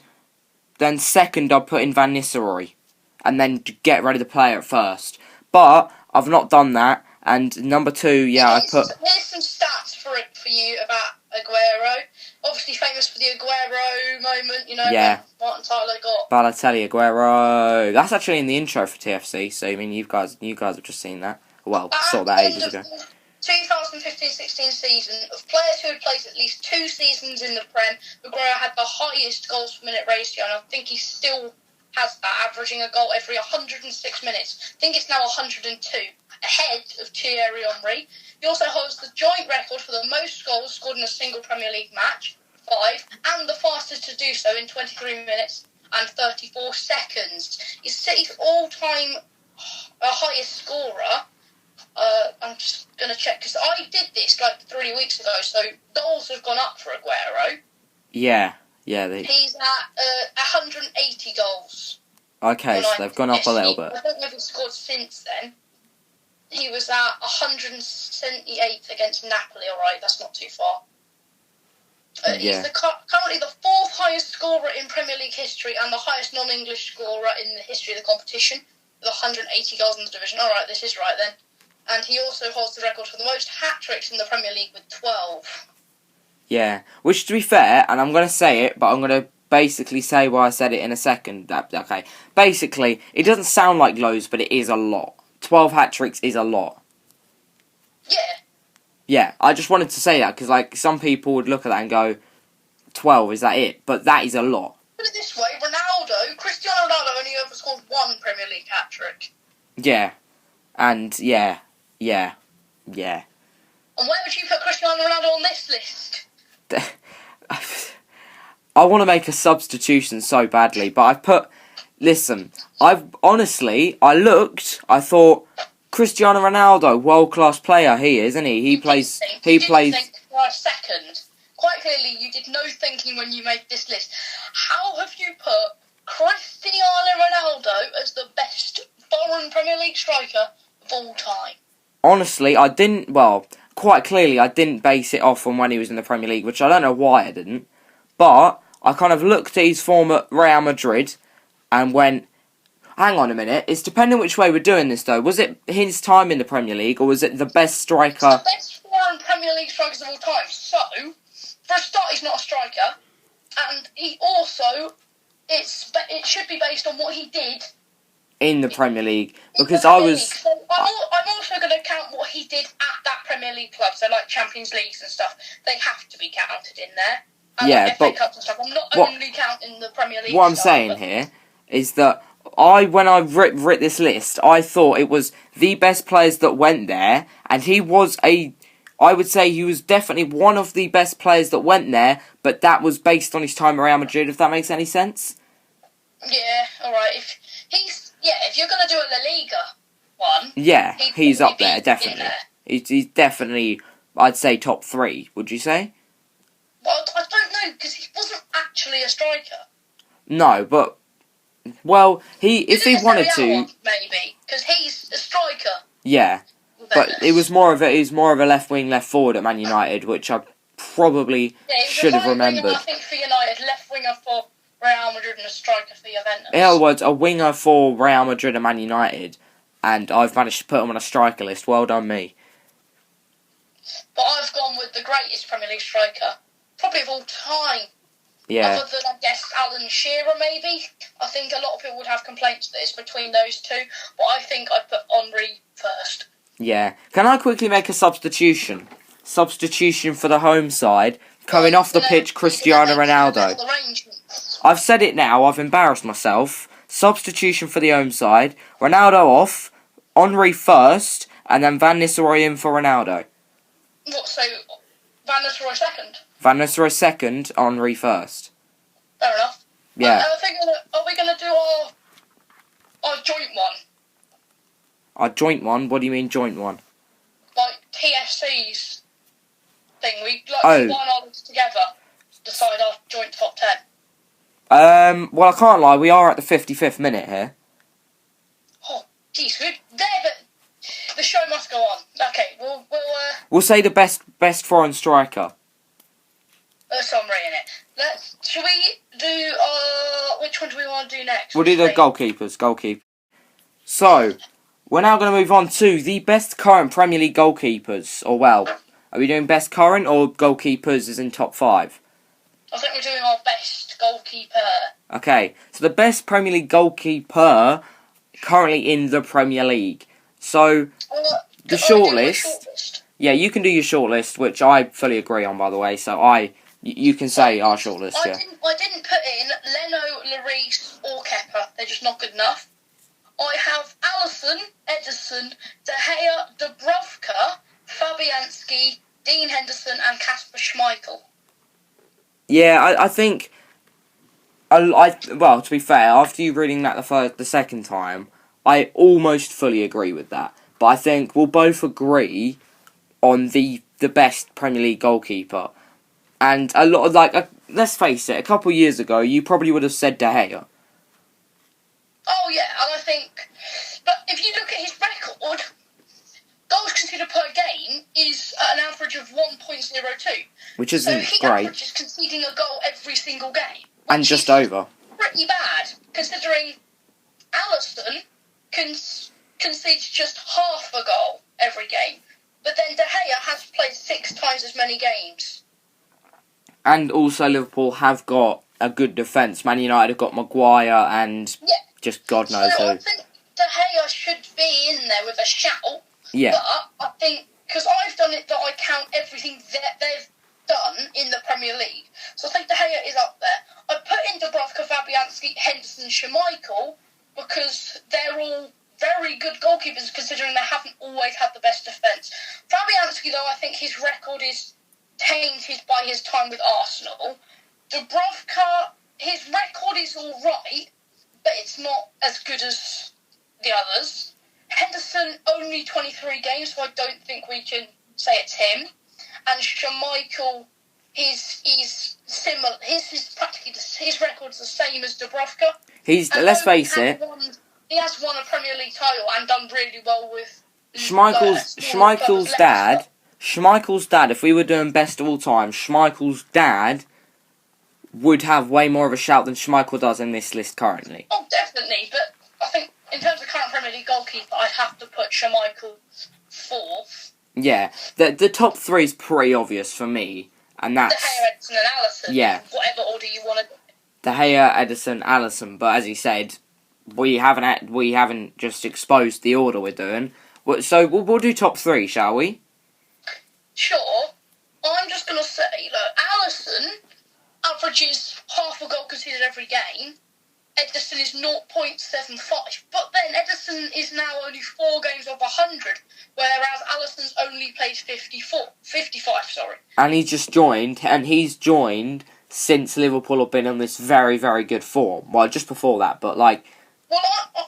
then second I'll put in Van Nistelrooy, and then get rid of the player at first. But I've not done that, and number 2, I put... Here's some stats for you about Aguero. Obviously famous for the Aguero moment, Yeah. when Martin Tyler got... Balotelli, Aguero... That's actually in the intro for TFC, so I mean, you guys have just seen that. Well, saw that ages ago. 2015-16 season, of players who had played at least 2 seasons in the Prem, Aguero had the highest goals per minute ratio, and I think he still has that, averaging a goal every 106 minutes. I think it's now 102, ahead of Thierry Henry. He also holds the joint record for the most goals scored in a single Premier League match, 5, and the fastest to do so in 23 minutes and 34 seconds. He's City's all-time highest scorer. I'm just going to check, because I did this 3 weeks ago, so goals have gone up for Aguero. Yeah. He's at 180 goals. Okay, so they've gone up a little bit. I don't know if he's scored since then. He was at 178 against Napoli, alright, that's not too far. He's currently the 4th highest scorer in Premier League history and the highest non-English scorer in the history of the competition, with 180 goals in the division. Alright, this is right then. And he also holds the record for the most hat-tricks in the Premier League with 12. Yeah, which to be fair, and I'm going to say it, but I'm going to basically say why I said it in a second. Okay, basically, it doesn't sound like loads, but it is a lot. 12 hat-tricks is a lot. Yeah. Yeah, I just wanted to say that, because some people would look at that and go, 12, is that it? But that is a lot. Put it this way, Cristiano Ronaldo only ever scored 1 Premier League hat-trick. Yeah, and yeah. And where would you put Cristiano Ronaldo on this list? I want to make a substitution so badly, but I've put... Listen, I thought, Cristiano Ronaldo, world-class player he is, isn't he? He plays... You didn't think for a second. Quite clearly, you did no thinking when you made this list. How have you put Cristiano Ronaldo as the best foreign Premier League striker of all time? Honestly, I didn't... Well, quite clearly, I didn't base it off on when he was in the Premier League, which I don't know why I didn't. But I kind of looked at his form at Real Madrid and went, hang on a minute, it's depending which way we're doing this though. Was it his time in the Premier League or was it the best striker? It's the best foreign Premier League strikers of all time. So, for a start, he's not a striker. And he also, it should be based on what he did in the Premier League. Because So I'm also going to count what he did at that Premier League club. So Champions Leagues and stuff, they have to be counted in there. And FA Cups and stuff. I'm not only counting the Premier League. What I'm saying here is that when I writ this list, I thought it was the best players that went there, and he was I would say he was definitely one of the best players that went there, but that was based on his time at Real Madrid, if that makes any sense. Yeah, alright. If you're going to do a La Liga one... Yeah, he's up there, definitely. He's definitely, I'd say, top 3, would you say? Well, I don't know, because he wasn't actually a striker. No, but Well, if he wanted to, maybe because he's a striker. yeah. But it was more of a left wing, left forward at Man United, which I probably should have remembered. Winger, I think for United, left winger for Real Madrid and a striker for Juventus. In other words, a winger for Real Madrid and Man United, and I've managed to put him on a striker list. Well done, me. But I've gone with the greatest Premier League striker, probably of all time. Yeah. Other than, I guess, Alan Shearer, maybe. I think a lot of people would have complaints that it's between those two, but I think I'd put Henry first. Yeah. Can I quickly make a substitution? Substitution for the home side. Coming off the pitch, Cristiano Ronaldo. I've said it now, I've embarrassed myself. Substitution for the home side. Ronaldo off. Henry first. And then Van Nistelrooy in for Ronaldo. What, so Van Nistelrooy second? Van Nistelrooy second, Henry first. Fair enough. Yeah. Are we going to do our joint one? Our joint one? What do you mean joint one? Like TFC's thing. We combine our list together to decide our joint top 10. Well, I can't lie, we are at the 55th minute here. Oh, jeez, we're there, but the show must go on. Okay, we'll say the best foreign striker. Henry in it. Shall we do, which one do we want to do next? We'll do the goalkeepers. So, we're now going to move on to the best current Premier League goalkeepers. Or, well, are we doing best current or goalkeepers as in top 5? I think we're doing our best goalkeeper. Okay, so the best Premier League goalkeeper currently in the Premier League. So, the shortlist. Yeah, you can do your shortlist, which I fully agree on, by the way. So, you can say our shortlist, yeah. I didn't put in Leno, Lloris or Kepa. They're just not good enough. I have Alisson, Ederson, De Gea, Dubravka, Fabianski, Dean Henderson and Kasper Schmeichel. Yeah, I think... well, to be fair, after you reading that the second time, I almost fully agree with that. But I think we'll both agree on the best Premier League goalkeeper. And a lot of, let's face it, a couple of years ago, you probably would have said De Gea. Oh, yeah, and I think... But if you look at his record, goals conceded per game is at an average of 1.02. Which isn't great. So he averages conceding a goal every single game. And just over. Pretty bad, considering Alisson concedes just half a goal every game. But then De Gea has played 6 times as many games. And also Liverpool have got a good defence. Man United have got Maguire and just God knows who. I think De Gea should be in there with a shout. Yeah. But I think, because I've done it that I count everything that they've done in the Premier League. So I think De Gea is up there. I put in Dubravka, Fabianski, Henderson, Schmeichel because they're all very good goalkeepers considering they haven't always had the best defence. Fabianski, though, I think his record is tainted by his time with Arsenal. Dubravka, his record is alright, but it's not as good as the others. Henderson, only 23 games, so I don't think we can say it's him. And Schmeichel, he's similar. His record's the same as Dubravka. Let's face it. He has won a Premier League title and done really well with Schmeichel's dad, if we were doing best of all time, Schmeichel's dad would have way more of a shout than Schmeichel does in this list currently. Oh, definitely, but I think in terms of current Premier League goalkeeper, I'd have to put Schmeichel 4th. Yeah, the top 3 is pretty obvious for me, and that's... De Gea, Ederson and Alisson, yeah. Whatever order you want to do. De Gea, Ederson, Alisson, but as he said, we haven't just exposed the order we're doing. So we'll do top 3, shall we? Sure. I'm just going to say, look, Alisson averages half a goal conceded every game. Ederson is 0.75. But then Ederson is now only 4 games off 100, whereas Alisson's only played 55, sorry. And he's joined since Liverpool have been on this very, very good form. Well, just before that, but Well,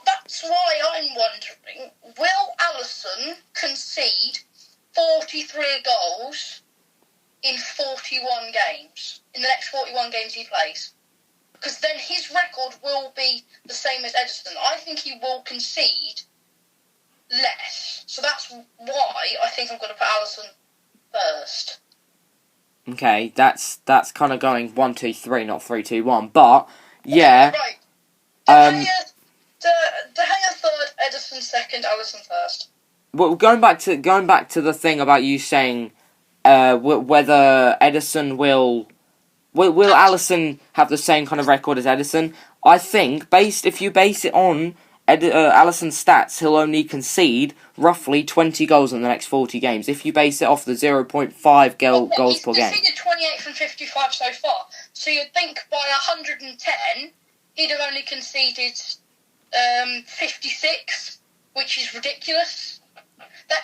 that's why I'm wondering, will Alisson concede 43 goals in 41 games, in the next 41 games he plays? because then his record will be the same as Ederson. I think he will concede less. So that's why I think I'm going to put Alisson first. Okay, that's kind of going 1-2-3, not 3-2-1. But yeah, Right. De Gea third, Ederson second, Alisson first. Well, going back to the thing about you saying whether Ederson will Alisson have the same kind of record as Ederson. I think if you base it on Alisson's stats, he'll only concede roughly 20 goals in the next 40 games. If you base it off the 0.5 goals per game. He's conceded 28 from 55 so far. So you'd think by 110, he'd have only conceded 56, which is ridiculous.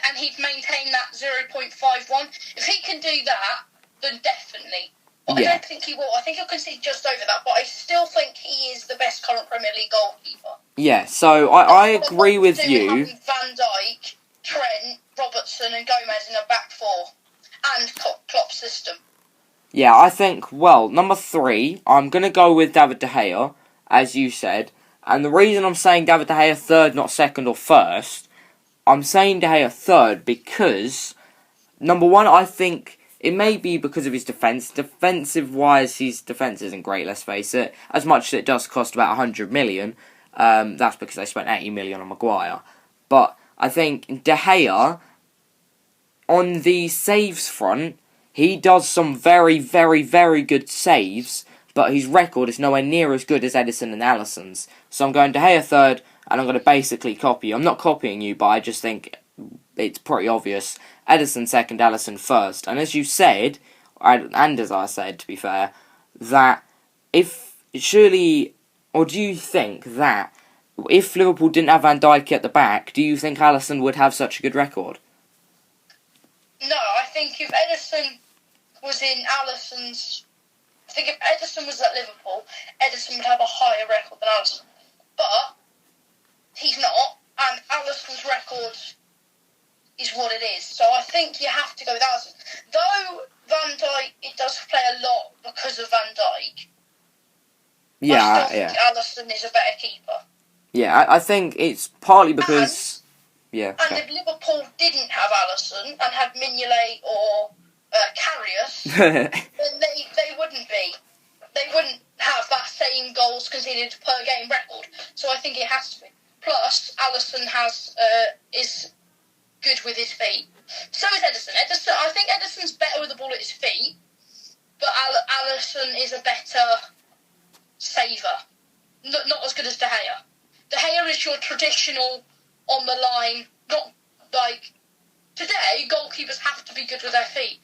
And he'd maintain that 0.51. If he can do that, then definitely. But I don't think he will. I think he'll concede just over that, but I still think he is the best current Premier League goalkeeper. Yeah, so I agree with you. Van Dijk, Trent, Robertson and Gomez in a back four. And Klopp's system. Yeah, I think, number 3, I'm going to go with David De Gea, as you said. And the reason I'm saying David De Gea third, not second or first, I'm saying De Gea third because, number 1, I think it may be because of his defence. Defensive-wise, his defence isn't great, let's face it. As much as it does cost about 100 million, that's because they spent 80 million on Maguire. But I think De Gea, on the saves front, he does some very, very, very good saves, but his record is nowhere near as good as Ederson and Alisson's. So I'm going De Gea third, and I'm going to basically copy you. I'm not copying you, but I just think it's pretty obvious. Ederson second, Alisson first. And as you said, and as I said, to be fair, that do you think that if Liverpool didn't have Van Dijk at the back, do you think Alisson would have such a good record? No, I think if Ederson was in Alisson's... I think if Ederson was at Liverpool, Ederson would have a higher record than Alisson. But he's not, and Alisson's record is what it is. So I think you have to go with Alisson. Though Van Dijk, it does play a lot because of Van Dijk. I still think Alisson is a better keeper. Yeah, I think it's partly because... And if Liverpool didn't have Alisson and had Mignolet or Karius, then they wouldn't be. They wouldn't have that same goals conceded per game record. So I think it has to be. Plus, Alisson is good with his feet. So is Ederson. I think Ederson's better with the ball at his feet, but Alisson is a better saver. Not as good as De Gea. De Gea is your traditional on the line, not like today. Goalkeepers have to be good with their feet,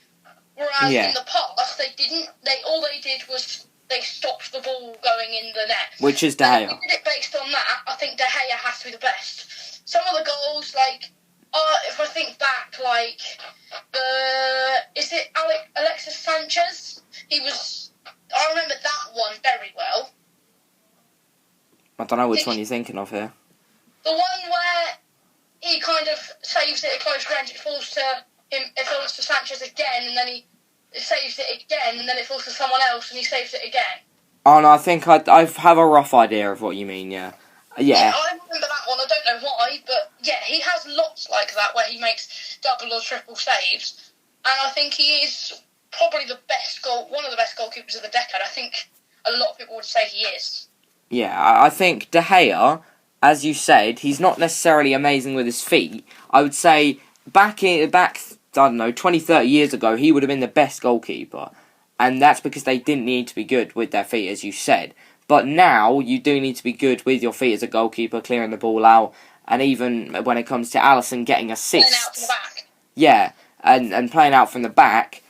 whereas in the past they didn't. All they did was they stopped the ball going in the net, which is De Gea. If we did it based on that, I think De Gea has to be the best. Some of the goals, if I think back, is it Alexis Sanchez? I remember that one very well. I don't know which one you're thinking of here. The one where he kind of saves it at close range, it falls to him, it falls to Sanchez again, and then he saves it again, and then it falls to someone else, and he saves it again. Oh no, I think I have a rough idea of what you mean, yeah. Yeah, I remember that one, I don't know why, but yeah, he has lots like that where he makes double or triple saves, and I think he is probably one of the best goalkeepers of the decade. I think a lot of people would say he is. Yeah, I think De Gea, as you said, he's not necessarily amazing with his feet. I would say back 20, 30 years ago, he would have been the best goalkeeper. And that's because they didn't need to be good with their feet, as you said. But now, you do need to be good with your feet as a goalkeeper, clearing the ball out. And even when it comes to Alisson getting assists. Playing out from the back. Yeah, and playing out from the back,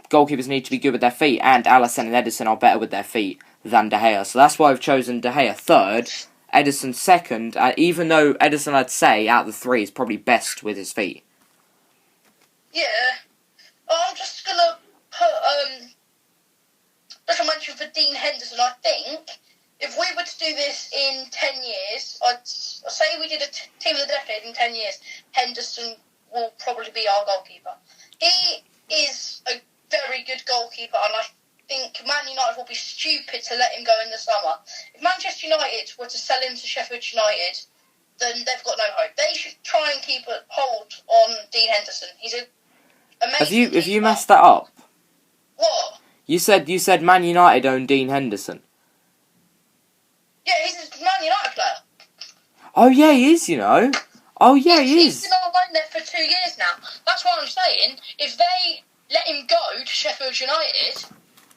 goalkeepers need to be good with their feet. And Alisson and Ederson are better with their feet than De Gea. So that's why I've chosen De Gea third, Ederson second, even though Ederson, I'd say, out of the three, is probably best with his feet. Yeah. I'm just going to put, just a mention for Dean Henderson. I think if we were to do this in 10 years, I'd say we did a team of the decade in 10 years, Henderson will probably be our goalkeeper. He is a very good goalkeeper, and think Man United will be stupid to let him go in the summer. If Manchester United were to sell him to Sheffield United, then they've got no hope. They should try and keep a hold on Dean Henderson. He's an amazing. Have you messed that up? What? You said Man United own Dean Henderson. Yeah, he's a Man United player. Oh yeah, he is. You know. Oh yeah, he He's is. been on loan there for 2 years now. That's what I'm saying. If they let him go to Sheffield United,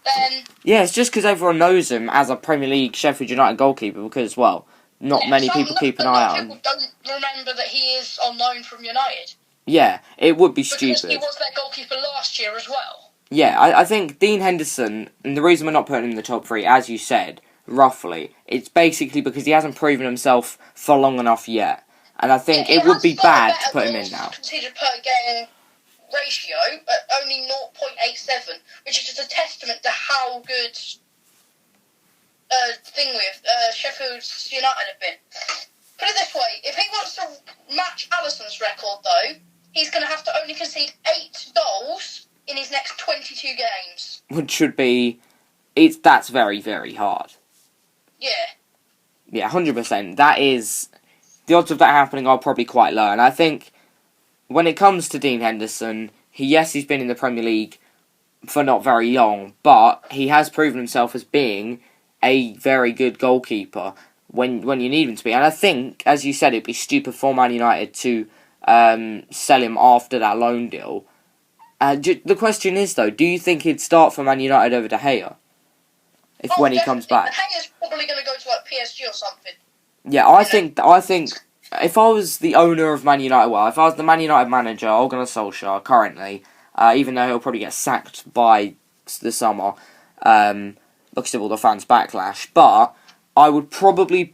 then... Yeah, it's just because everyone knows him as a Premier League Sheffield United goalkeeper because, well, not many people keep an eye out on him. People don't remember that he is on loan from United. Yeah, it would be because stupid. Because he was their goalkeeper last year as well. Yeah, I think Dean Henderson, and the reason we're not putting him in the top three, as you said, roughly, it's basically because he hasn't proven himself for long enough yet. And I think it would be bad to put him in now. Considered per game ratio at only 0.87, which is just a testament to how good Sheffield United have been. Put it this way, if he wants to match Alisson's record, though, he's going to have to only concede 8 goals in his next 22 games. Which should be... That's very, very hard. Yeah. Yeah, 100%. That is... The odds of that happening are probably quite low. And I think when it comes to Dean Henderson, he's been in the Premier League for not very long, but he has proven himself as being a very good goalkeeper when you need him to be. And I think, as you said, it'd be stupid for Man United to sell him after that loan deal. The question is, though, do you think he'd start for Man United over De Gea? When he comes back? De Gea's probably going to go to like PSG or something. Yeah, I think if I was the owner of Man United, if I was the Man United manager, Ole Gunnar Solskjaer, currently, even though he'll probably get sacked by the summer, because of all the fans' backlash, but I would probably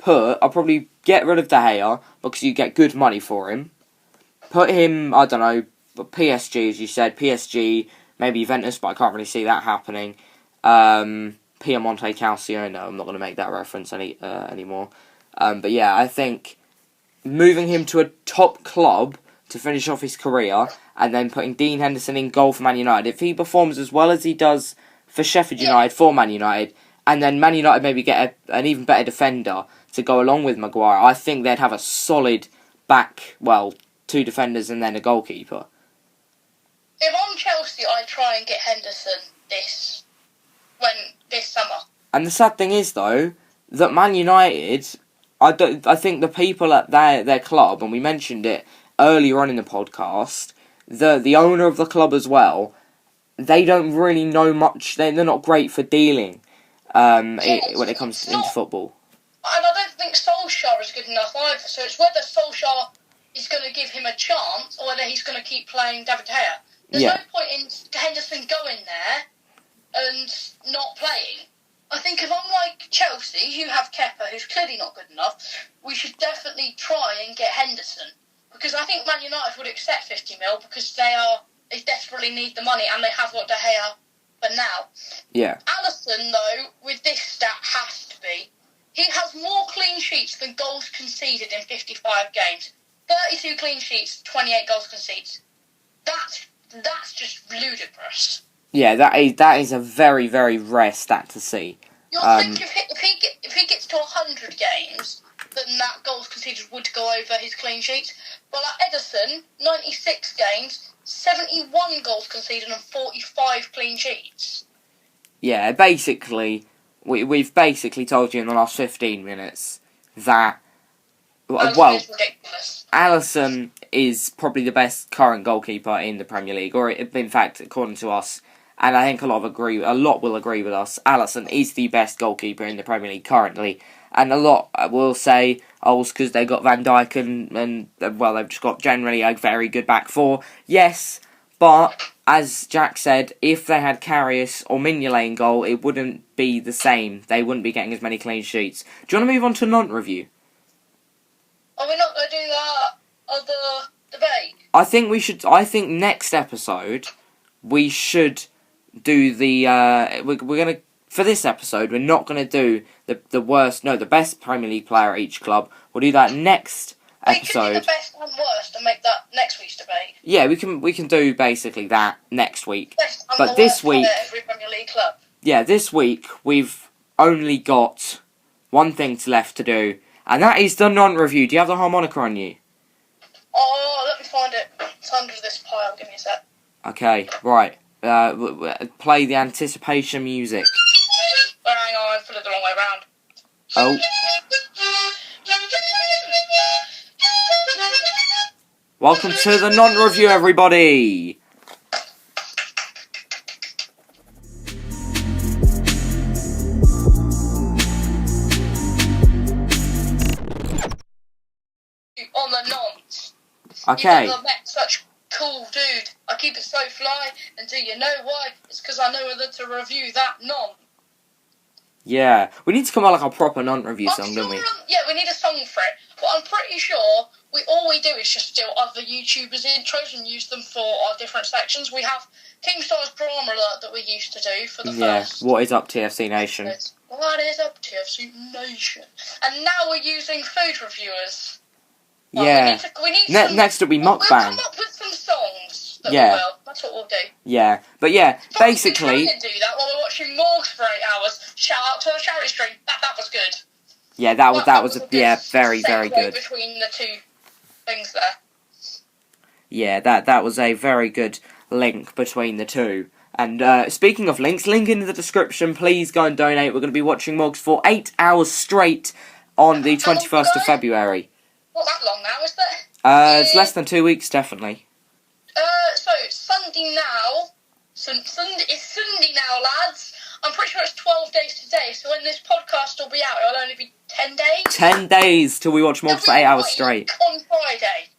get rid of De Gea, because you get good money for him, put him, I don't know, PSG, as you said, PSG, maybe Juventus, but I can't really see that happening, Piemonte Calcio, no, I'm not going to make that reference anymore. But yeah, I think moving him to a top club to finish off his career, and then putting Dean Henderson in goal for Man United, if he performs as well as he does for Sheffield United for Man United, and then Man United maybe get an even better defender to go along with Maguire, I think they'd have a solid back, 2 defenders and then a goalkeeper. If I'm Chelsea, I'd try and get Henderson this summer. And the sad thing is, though, that Man United... I think the people at their club, and we mentioned it earlier on in the podcast, the owner of the club as well, they don't really know much. They're not great for dealing when it comes into football. And I don't think Solskjaer is good enough either. So it's whether Solskjaer is going to give him a chance or whether he's going to keep playing David De Gea. There's no point in Henderson going there and not playing. I think if I'm like Chelsea, who have Kepa, who's clearly not good enough, we should definitely try and get Henderson. Because I think Man United would accept 50 mil because they desperately need the money and they have got De Gea for now. Yeah. Alisson, though, with this stat has to be, he has more clean sheets than goals conceded in 55 games. 32 clean sheets, 28 goals conceded. That's just ludicrous. Yeah, that is a very, very rare stat to see. You'll think if he gets to 100 games, then that goals conceded would go over his clean sheets. But like Ederson, 96 games, 71 goals conceded and 45 clean sheets. Yeah, basically, we've basically told you in the last 15 minutes that... ridiculous. Alisson is probably the best current goalkeeper in the Premier League, or in fact, according to us, and I think a lot will agree with us, Alisson is the best goalkeeper in the Premier League currently, and a lot will say, it's because they got Van Dijk and they've just got generally a very good back four. Yes, but as Jack said, if they had Karius or Mignolet in goal, it wouldn't be the same. They wouldn't be getting as many clean sheets. Do you want to move on to Nantes review? Are we not going to do that other debate? I think we should. I think next episode we should do the. We're gonna for this episode. We're not gonna do the best Premier League player at each club. We'll do that next episode. We could do the best and worst and make that next week's debate. Yeah, we can do basically that next week. Best and but the this worst week, for every Premier League club. this week we've only got one thing left to do, and that is the non-review. Do you have the harmonica on you? Oh, let me find it. It's under this pile. Give me a sec. Okay, right. Play the anticipation music. Hang on, I put it the wrong way around. Oh. Welcome to the non-review, everybody! On the nons. Okay. You've never met such cool dude. I keep it so fly, and do you know why? It's because I know whether to review that non. Yeah, we need to come out like a proper non-review song, don't we? Yeah, we need a song for it. But I'm pretty sure all we do is just steal other YouTubers' intros and use them for our different sections. We have Team Stars Drama Alert that we used to do for the first. What is up, TFC Nation? What is up, TFC Nation? And now we're using food reviewers. Well, yeah. We need some, next will be mukbang. We'll come up with some songs. That's what we'll do. Yeah, but yeah, basically. We can do that while we're watching Morgs for 8 hours. Shout out to the charity stream. That was good. Yeah, that was very, very good. Between the two things there. Yeah, that was a very good link between the two. And speaking of links, link in the description. Please go and donate. We're going to be watching Morgs for 8 hours straight on the 21st of February. Not that long now, is there? It's less than 2 weeks, definitely. So Sunday now. It's Sunday now, lads. I'm pretty sure it's 12 days today, so when this podcast will be out, it'll only be 10 days. 10 days till we watch Morgs for 8 hours straight. On Friday.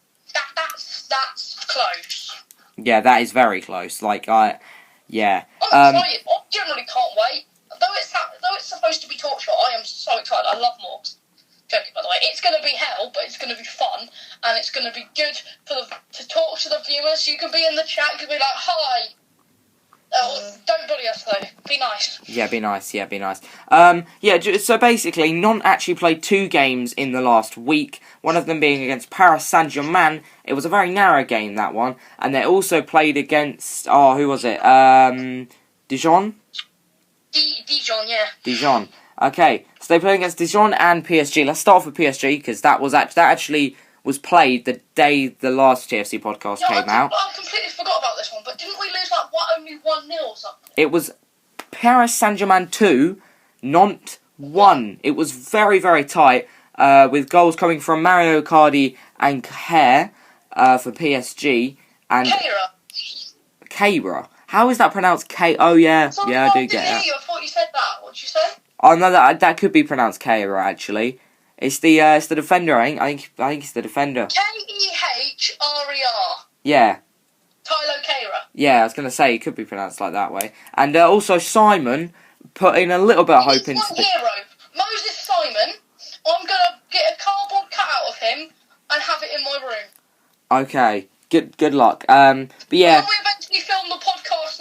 That's close. Yeah, that is very close. Yeah. I'm excited. I generally can't wait. Though it's supposed to be torture, I am so excited. I love Morgs. Joking, by the way. It's going to be hell, but it's going to be fun, and it's going to be good to talk to the viewers. You can be in the chat. You can be like, hi. Don't bully us, though. Be nice. Yeah, be nice. So basically, Non actually played 2 games in the last week, one of them being against Paris Saint-Germain. It was a very narrow game, that one. And they also played against, who was it? Dijon? Dijon, yeah. Dijon. Okay, so they played against Dijon and PSG. Let's start off with PSG, because that actually was played the day the last TFC podcast came out. I completely forgot about this one, but didn't we lose only 1-0 or something? It was Paris Saint-Germain 2, Nantes 1. It was very, very tight, with goals coming from Mario Icardi and Kher for PSG. And Keira. How is that pronounced? Oh, yeah. Yeah, I do get it. I thought you said that. What did you say? Oh, no, that could be pronounced Keira, actually. It's the defender, I think it's the defender. Kehrer. Yeah. Tylo Keira. Yeah, I was going to say, it could be pronounced like that way. And also Simon put in a little bit of hope into the... hero. Moses Simon. I'm going to get a cardboard cutout of him and have it in my room. Okay. Good luck. But yeah... When we eventually film the podcast,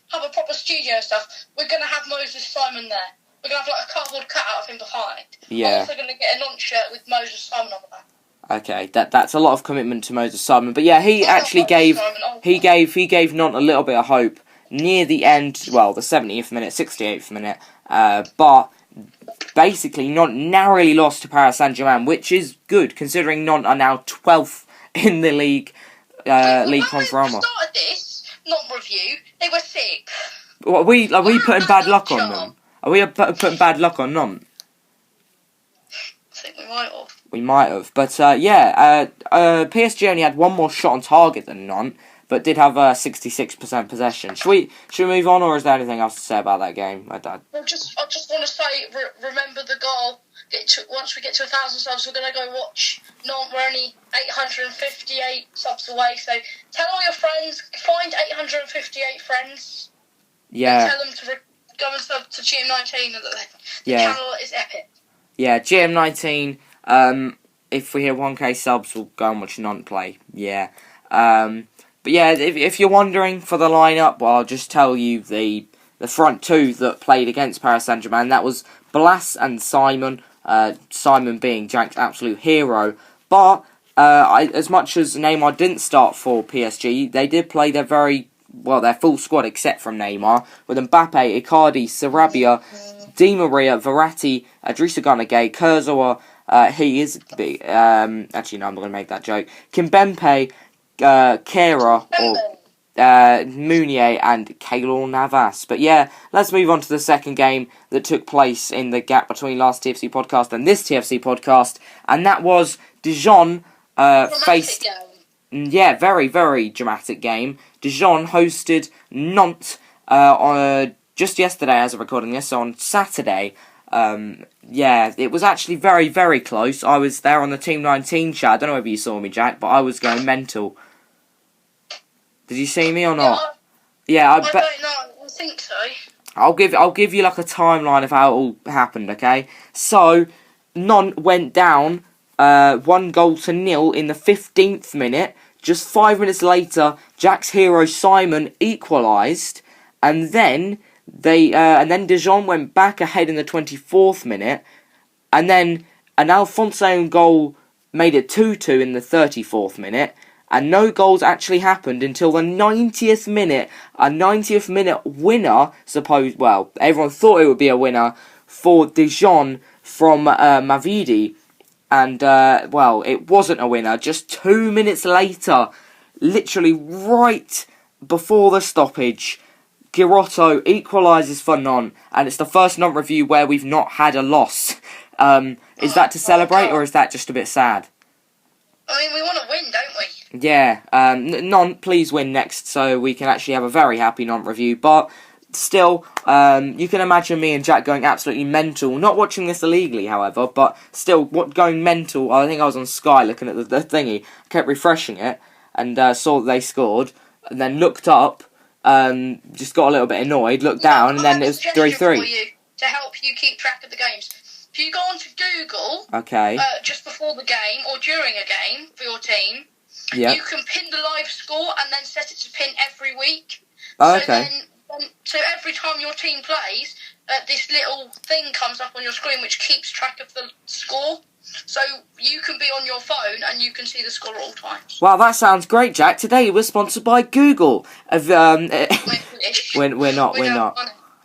have a proper studio and stuff, we're going to have Moses Simon there. We're going to have a cardboard cutout of him behind. Yeah. I'm also going to get a non-shirt with Moses Simon on the back. Okay, that's a lot of commitment to Moses Simon. But yeah, he actually gave Nantes a little bit of hope near the end, well, the 70th minute, 68th minute. But basically Nantes narrowly lost to Paris Saint-Germain, which is good, considering Nantes are now 12th in the league Conferama. When we started this non-review, they were 6th. Are we putting bad luck on them? Are we putting bad luck on Nantes? I think we might have. We might have. But, PSG only had one more shot on target than Nantes, but did have 66% possession. Should we move on, or is there anything else to say about that game? I just want to say, remember the goal. Once we get to 1,000 subs, we're going to go watch Nantes. We're only 858 subs away, so tell all your friends, find 858 friends. Yeah. And tell them to go and sub to GM19. The channel is epic. Yeah, GM19. If we hit 1k subs, we'll go and watch Nantes play. Yeah. But yeah, if you're wondering for the lineup, well, I'll just tell you the front two that played against Paris Saint-Germain. That was Blas and Simon. Simon being Jack's absolute hero. But as much as Neymar didn't start for PSG, they did play their very their full squad except from Neymar, with Mbappe, Icardi, Sarabia, Di Maria, Verratti, Idrissa Gana Gueye, Kurzawa, actually no, I'm not going to make that joke, Kimpembe, Kera, or Meunier and Keylor Navas. But yeah, let's move on to the second game that took place in the gap between last TFC podcast and this TFC podcast, and that was Dijon faced... Game. Yeah, very, very dramatic game. Dijon hosted Nantes just yesterday as of recording this, on Saturday. Yeah, it was actually very, very close. I was there on the Team 19 chat. I don't know whether you saw me, Jack, but I was going mental. Did you see me or not? Yeah, I don't know. I think so. I'll give you like a timeline of how it all happened, okay? So, Nantes went down 1-0 in the 15th minute. Just 5 minutes later, Jack's hero Simon equalised, and then Dijon went back ahead in the 24th minute, and then an Alphonse goal made it 2-2 in the 34th minute, and no goals actually happened until the 90th minute. A 90th minute winner, everyone thought it would be a winner for Dijon from Mavidi. And, it wasn't a winner. Just 2 minutes later, literally right before the stoppage, Girotto equalises for Nantes, and it's the first Nantes review where we've not had a loss. Is that to celebrate, or is that just a bit sad? I mean, we want to win, don't we? Yeah, Nantes, please win next, so we can actually have a very happy Nantes review, but... Still, you can imagine me and Jack going absolutely mental. Not watching this illegally, however, but still going mental. I think I was on Sky looking at the thingy, kept refreshing it, and saw that they scored, and then looked up, just got a little bit annoyed, looked down, and then it was 3-3. For you, to help you keep track of the games. If you go onto Google, okay, just before the game, or during a game, for your team, yep. You can pin the live score, and then set it to pin every week. Oh, okay. So every time your team plays, this little thing comes up on your screen which keeps track of the score. So you can be on your phone and you can see the score at all times. Wow, that sounds great, Jack. Today we're sponsored by Google. We're not.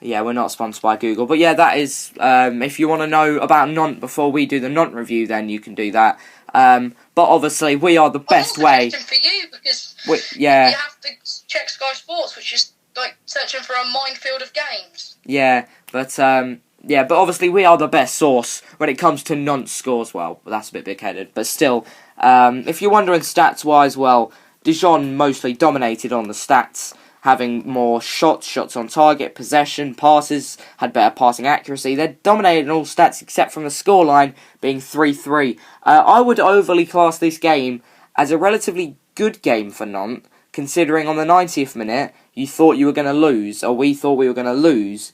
Yeah, we're not sponsored by Google. But yeah, that is, if you want to know about Nantes before we do the Nantes review, then you can do that. But obviously, we are the best way. For you, because you have to check Sky Sports, which is like searching for a minefield of games. Yeah, but obviously we are the best source when it comes to Nantes scores. Well, that's a bit big-headed, but still, if you're wondering stats-wise, well, Dijon mostly dominated on the stats, having more shots on target, possession, passes, had better passing accuracy. They dominated in all stats except from the scoreline being 3-3. I would overly class this game as a relatively good game for Nantes, considering on the 90th minute, you thought you were going to lose, or we thought we were going to lose,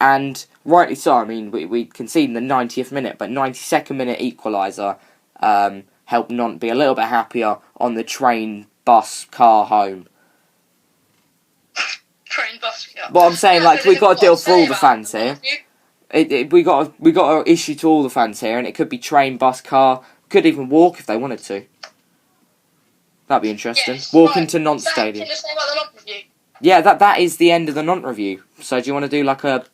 and rightly so. I mean, we conceded in the 90th minute, but 92nd minute equaliser helped Nantes be a little bit happier on the train, bus, car home. Train, bus, car. But I'm saying, we got a deal for all the fans here. We got an issue to all the fans here, and it could be train, bus, car. Could even walk if they wanted to. That'd be interesting. Yes, Walk into Nantes Stadium. Yeah, that is the end of the Nantes review. So do you want to do like a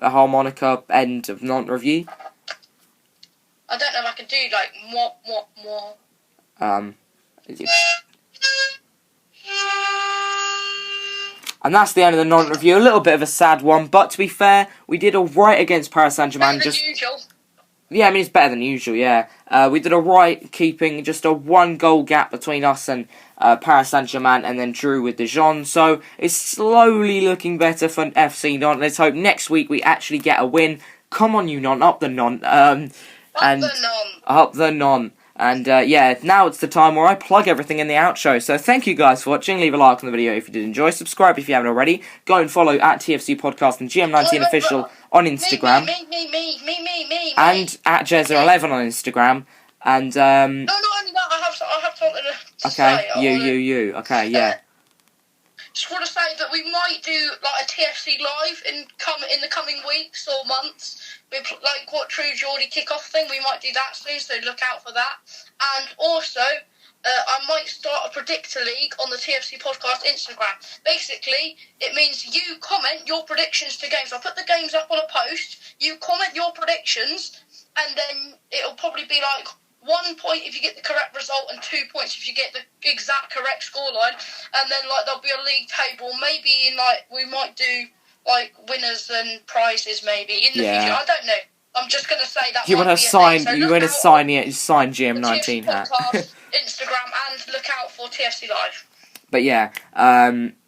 harmonica end of Nantes review? I don't know if I can do like more. And that's the end of the Nantes review. A little bit of a sad one, but to be fair, we did alright against Paris Saint-Germain. Better than usual. Yeah, I mean, it's better than usual, yeah. We did alright, keeping just a 1-goal gap between us and Paris Saint-Germain, and then drew with Dijon. So it's slowly looking better for FC Nantes. Let's hope next week we actually get a win. Come on, you Nantes, up the Nantes. Up the Nantes. And now it's the time where I plug everything in the outro. So thank you guys for watching. Leave a like on the video if you did enjoy. Subscribe if you haven't already. Go and follow at TFC Podcast and GM19 Official on Instagram. Me. And at Jezza11 on Instagram. And No, not only that, I have something to say. Okay, you. Okay, yeah. Just want to say that we might do like a TFC live in the coming weeks or months. With like what True Geordie kickoff thing, we might do that soon. So look out for that. And also, I might start a predictor league on the TFC podcast Instagram. Basically, it means you comment your predictions to games. I'll put the games up on a post. You comment your predictions, and then it'll probably be like 1 point if you get the correct result and 2 points if you get the exact correct scoreline. And then like there'll be a league table. Maybe in like we might do like winners and prizes maybe in the future. I don't know. I'm just gonna say that. You want to sign? You want to sign it? Sign GM19 hat. Instagram, and look out for TFC Live. But yeah,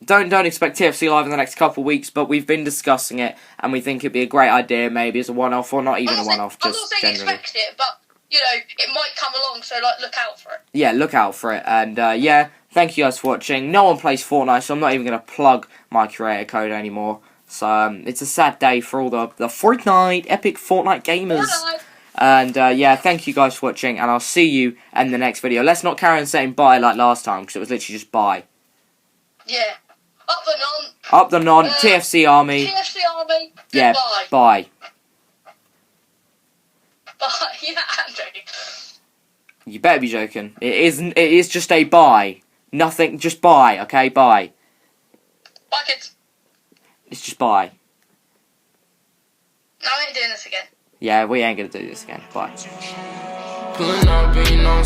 don't expect TFC Live in the next couple of weeks. But we've been discussing it, and we think it'd be a great idea, maybe as a one-off or not even a one-off. I'm not saying expect it, but you know it might come along. So like, look out for it. Yeah, look out for it, and yeah, thank you guys for watching. No one plays Fortnite, so I'm not even gonna plug my creator code anymore. So it's a sad day for all the Fortnite, epic Fortnite gamers. And yeah, thank you guys for watching, and I'll see you in the next video. Let's not carry on saying bye like last time, because it was literally just bye. Yeah. Up the non. Up the non. TFC Army. TFC Army. Yeah. Goodbye. Bye. Bye. Yeah, I'm joking. You better be joking. It isn't. It is just a bye. Nothing. Just bye. Okay. Bye. Bye, kids. It's just bye. No, I ain't doing this again. Yeah, we ain't gonna do this again. Bye. Pulling up, being on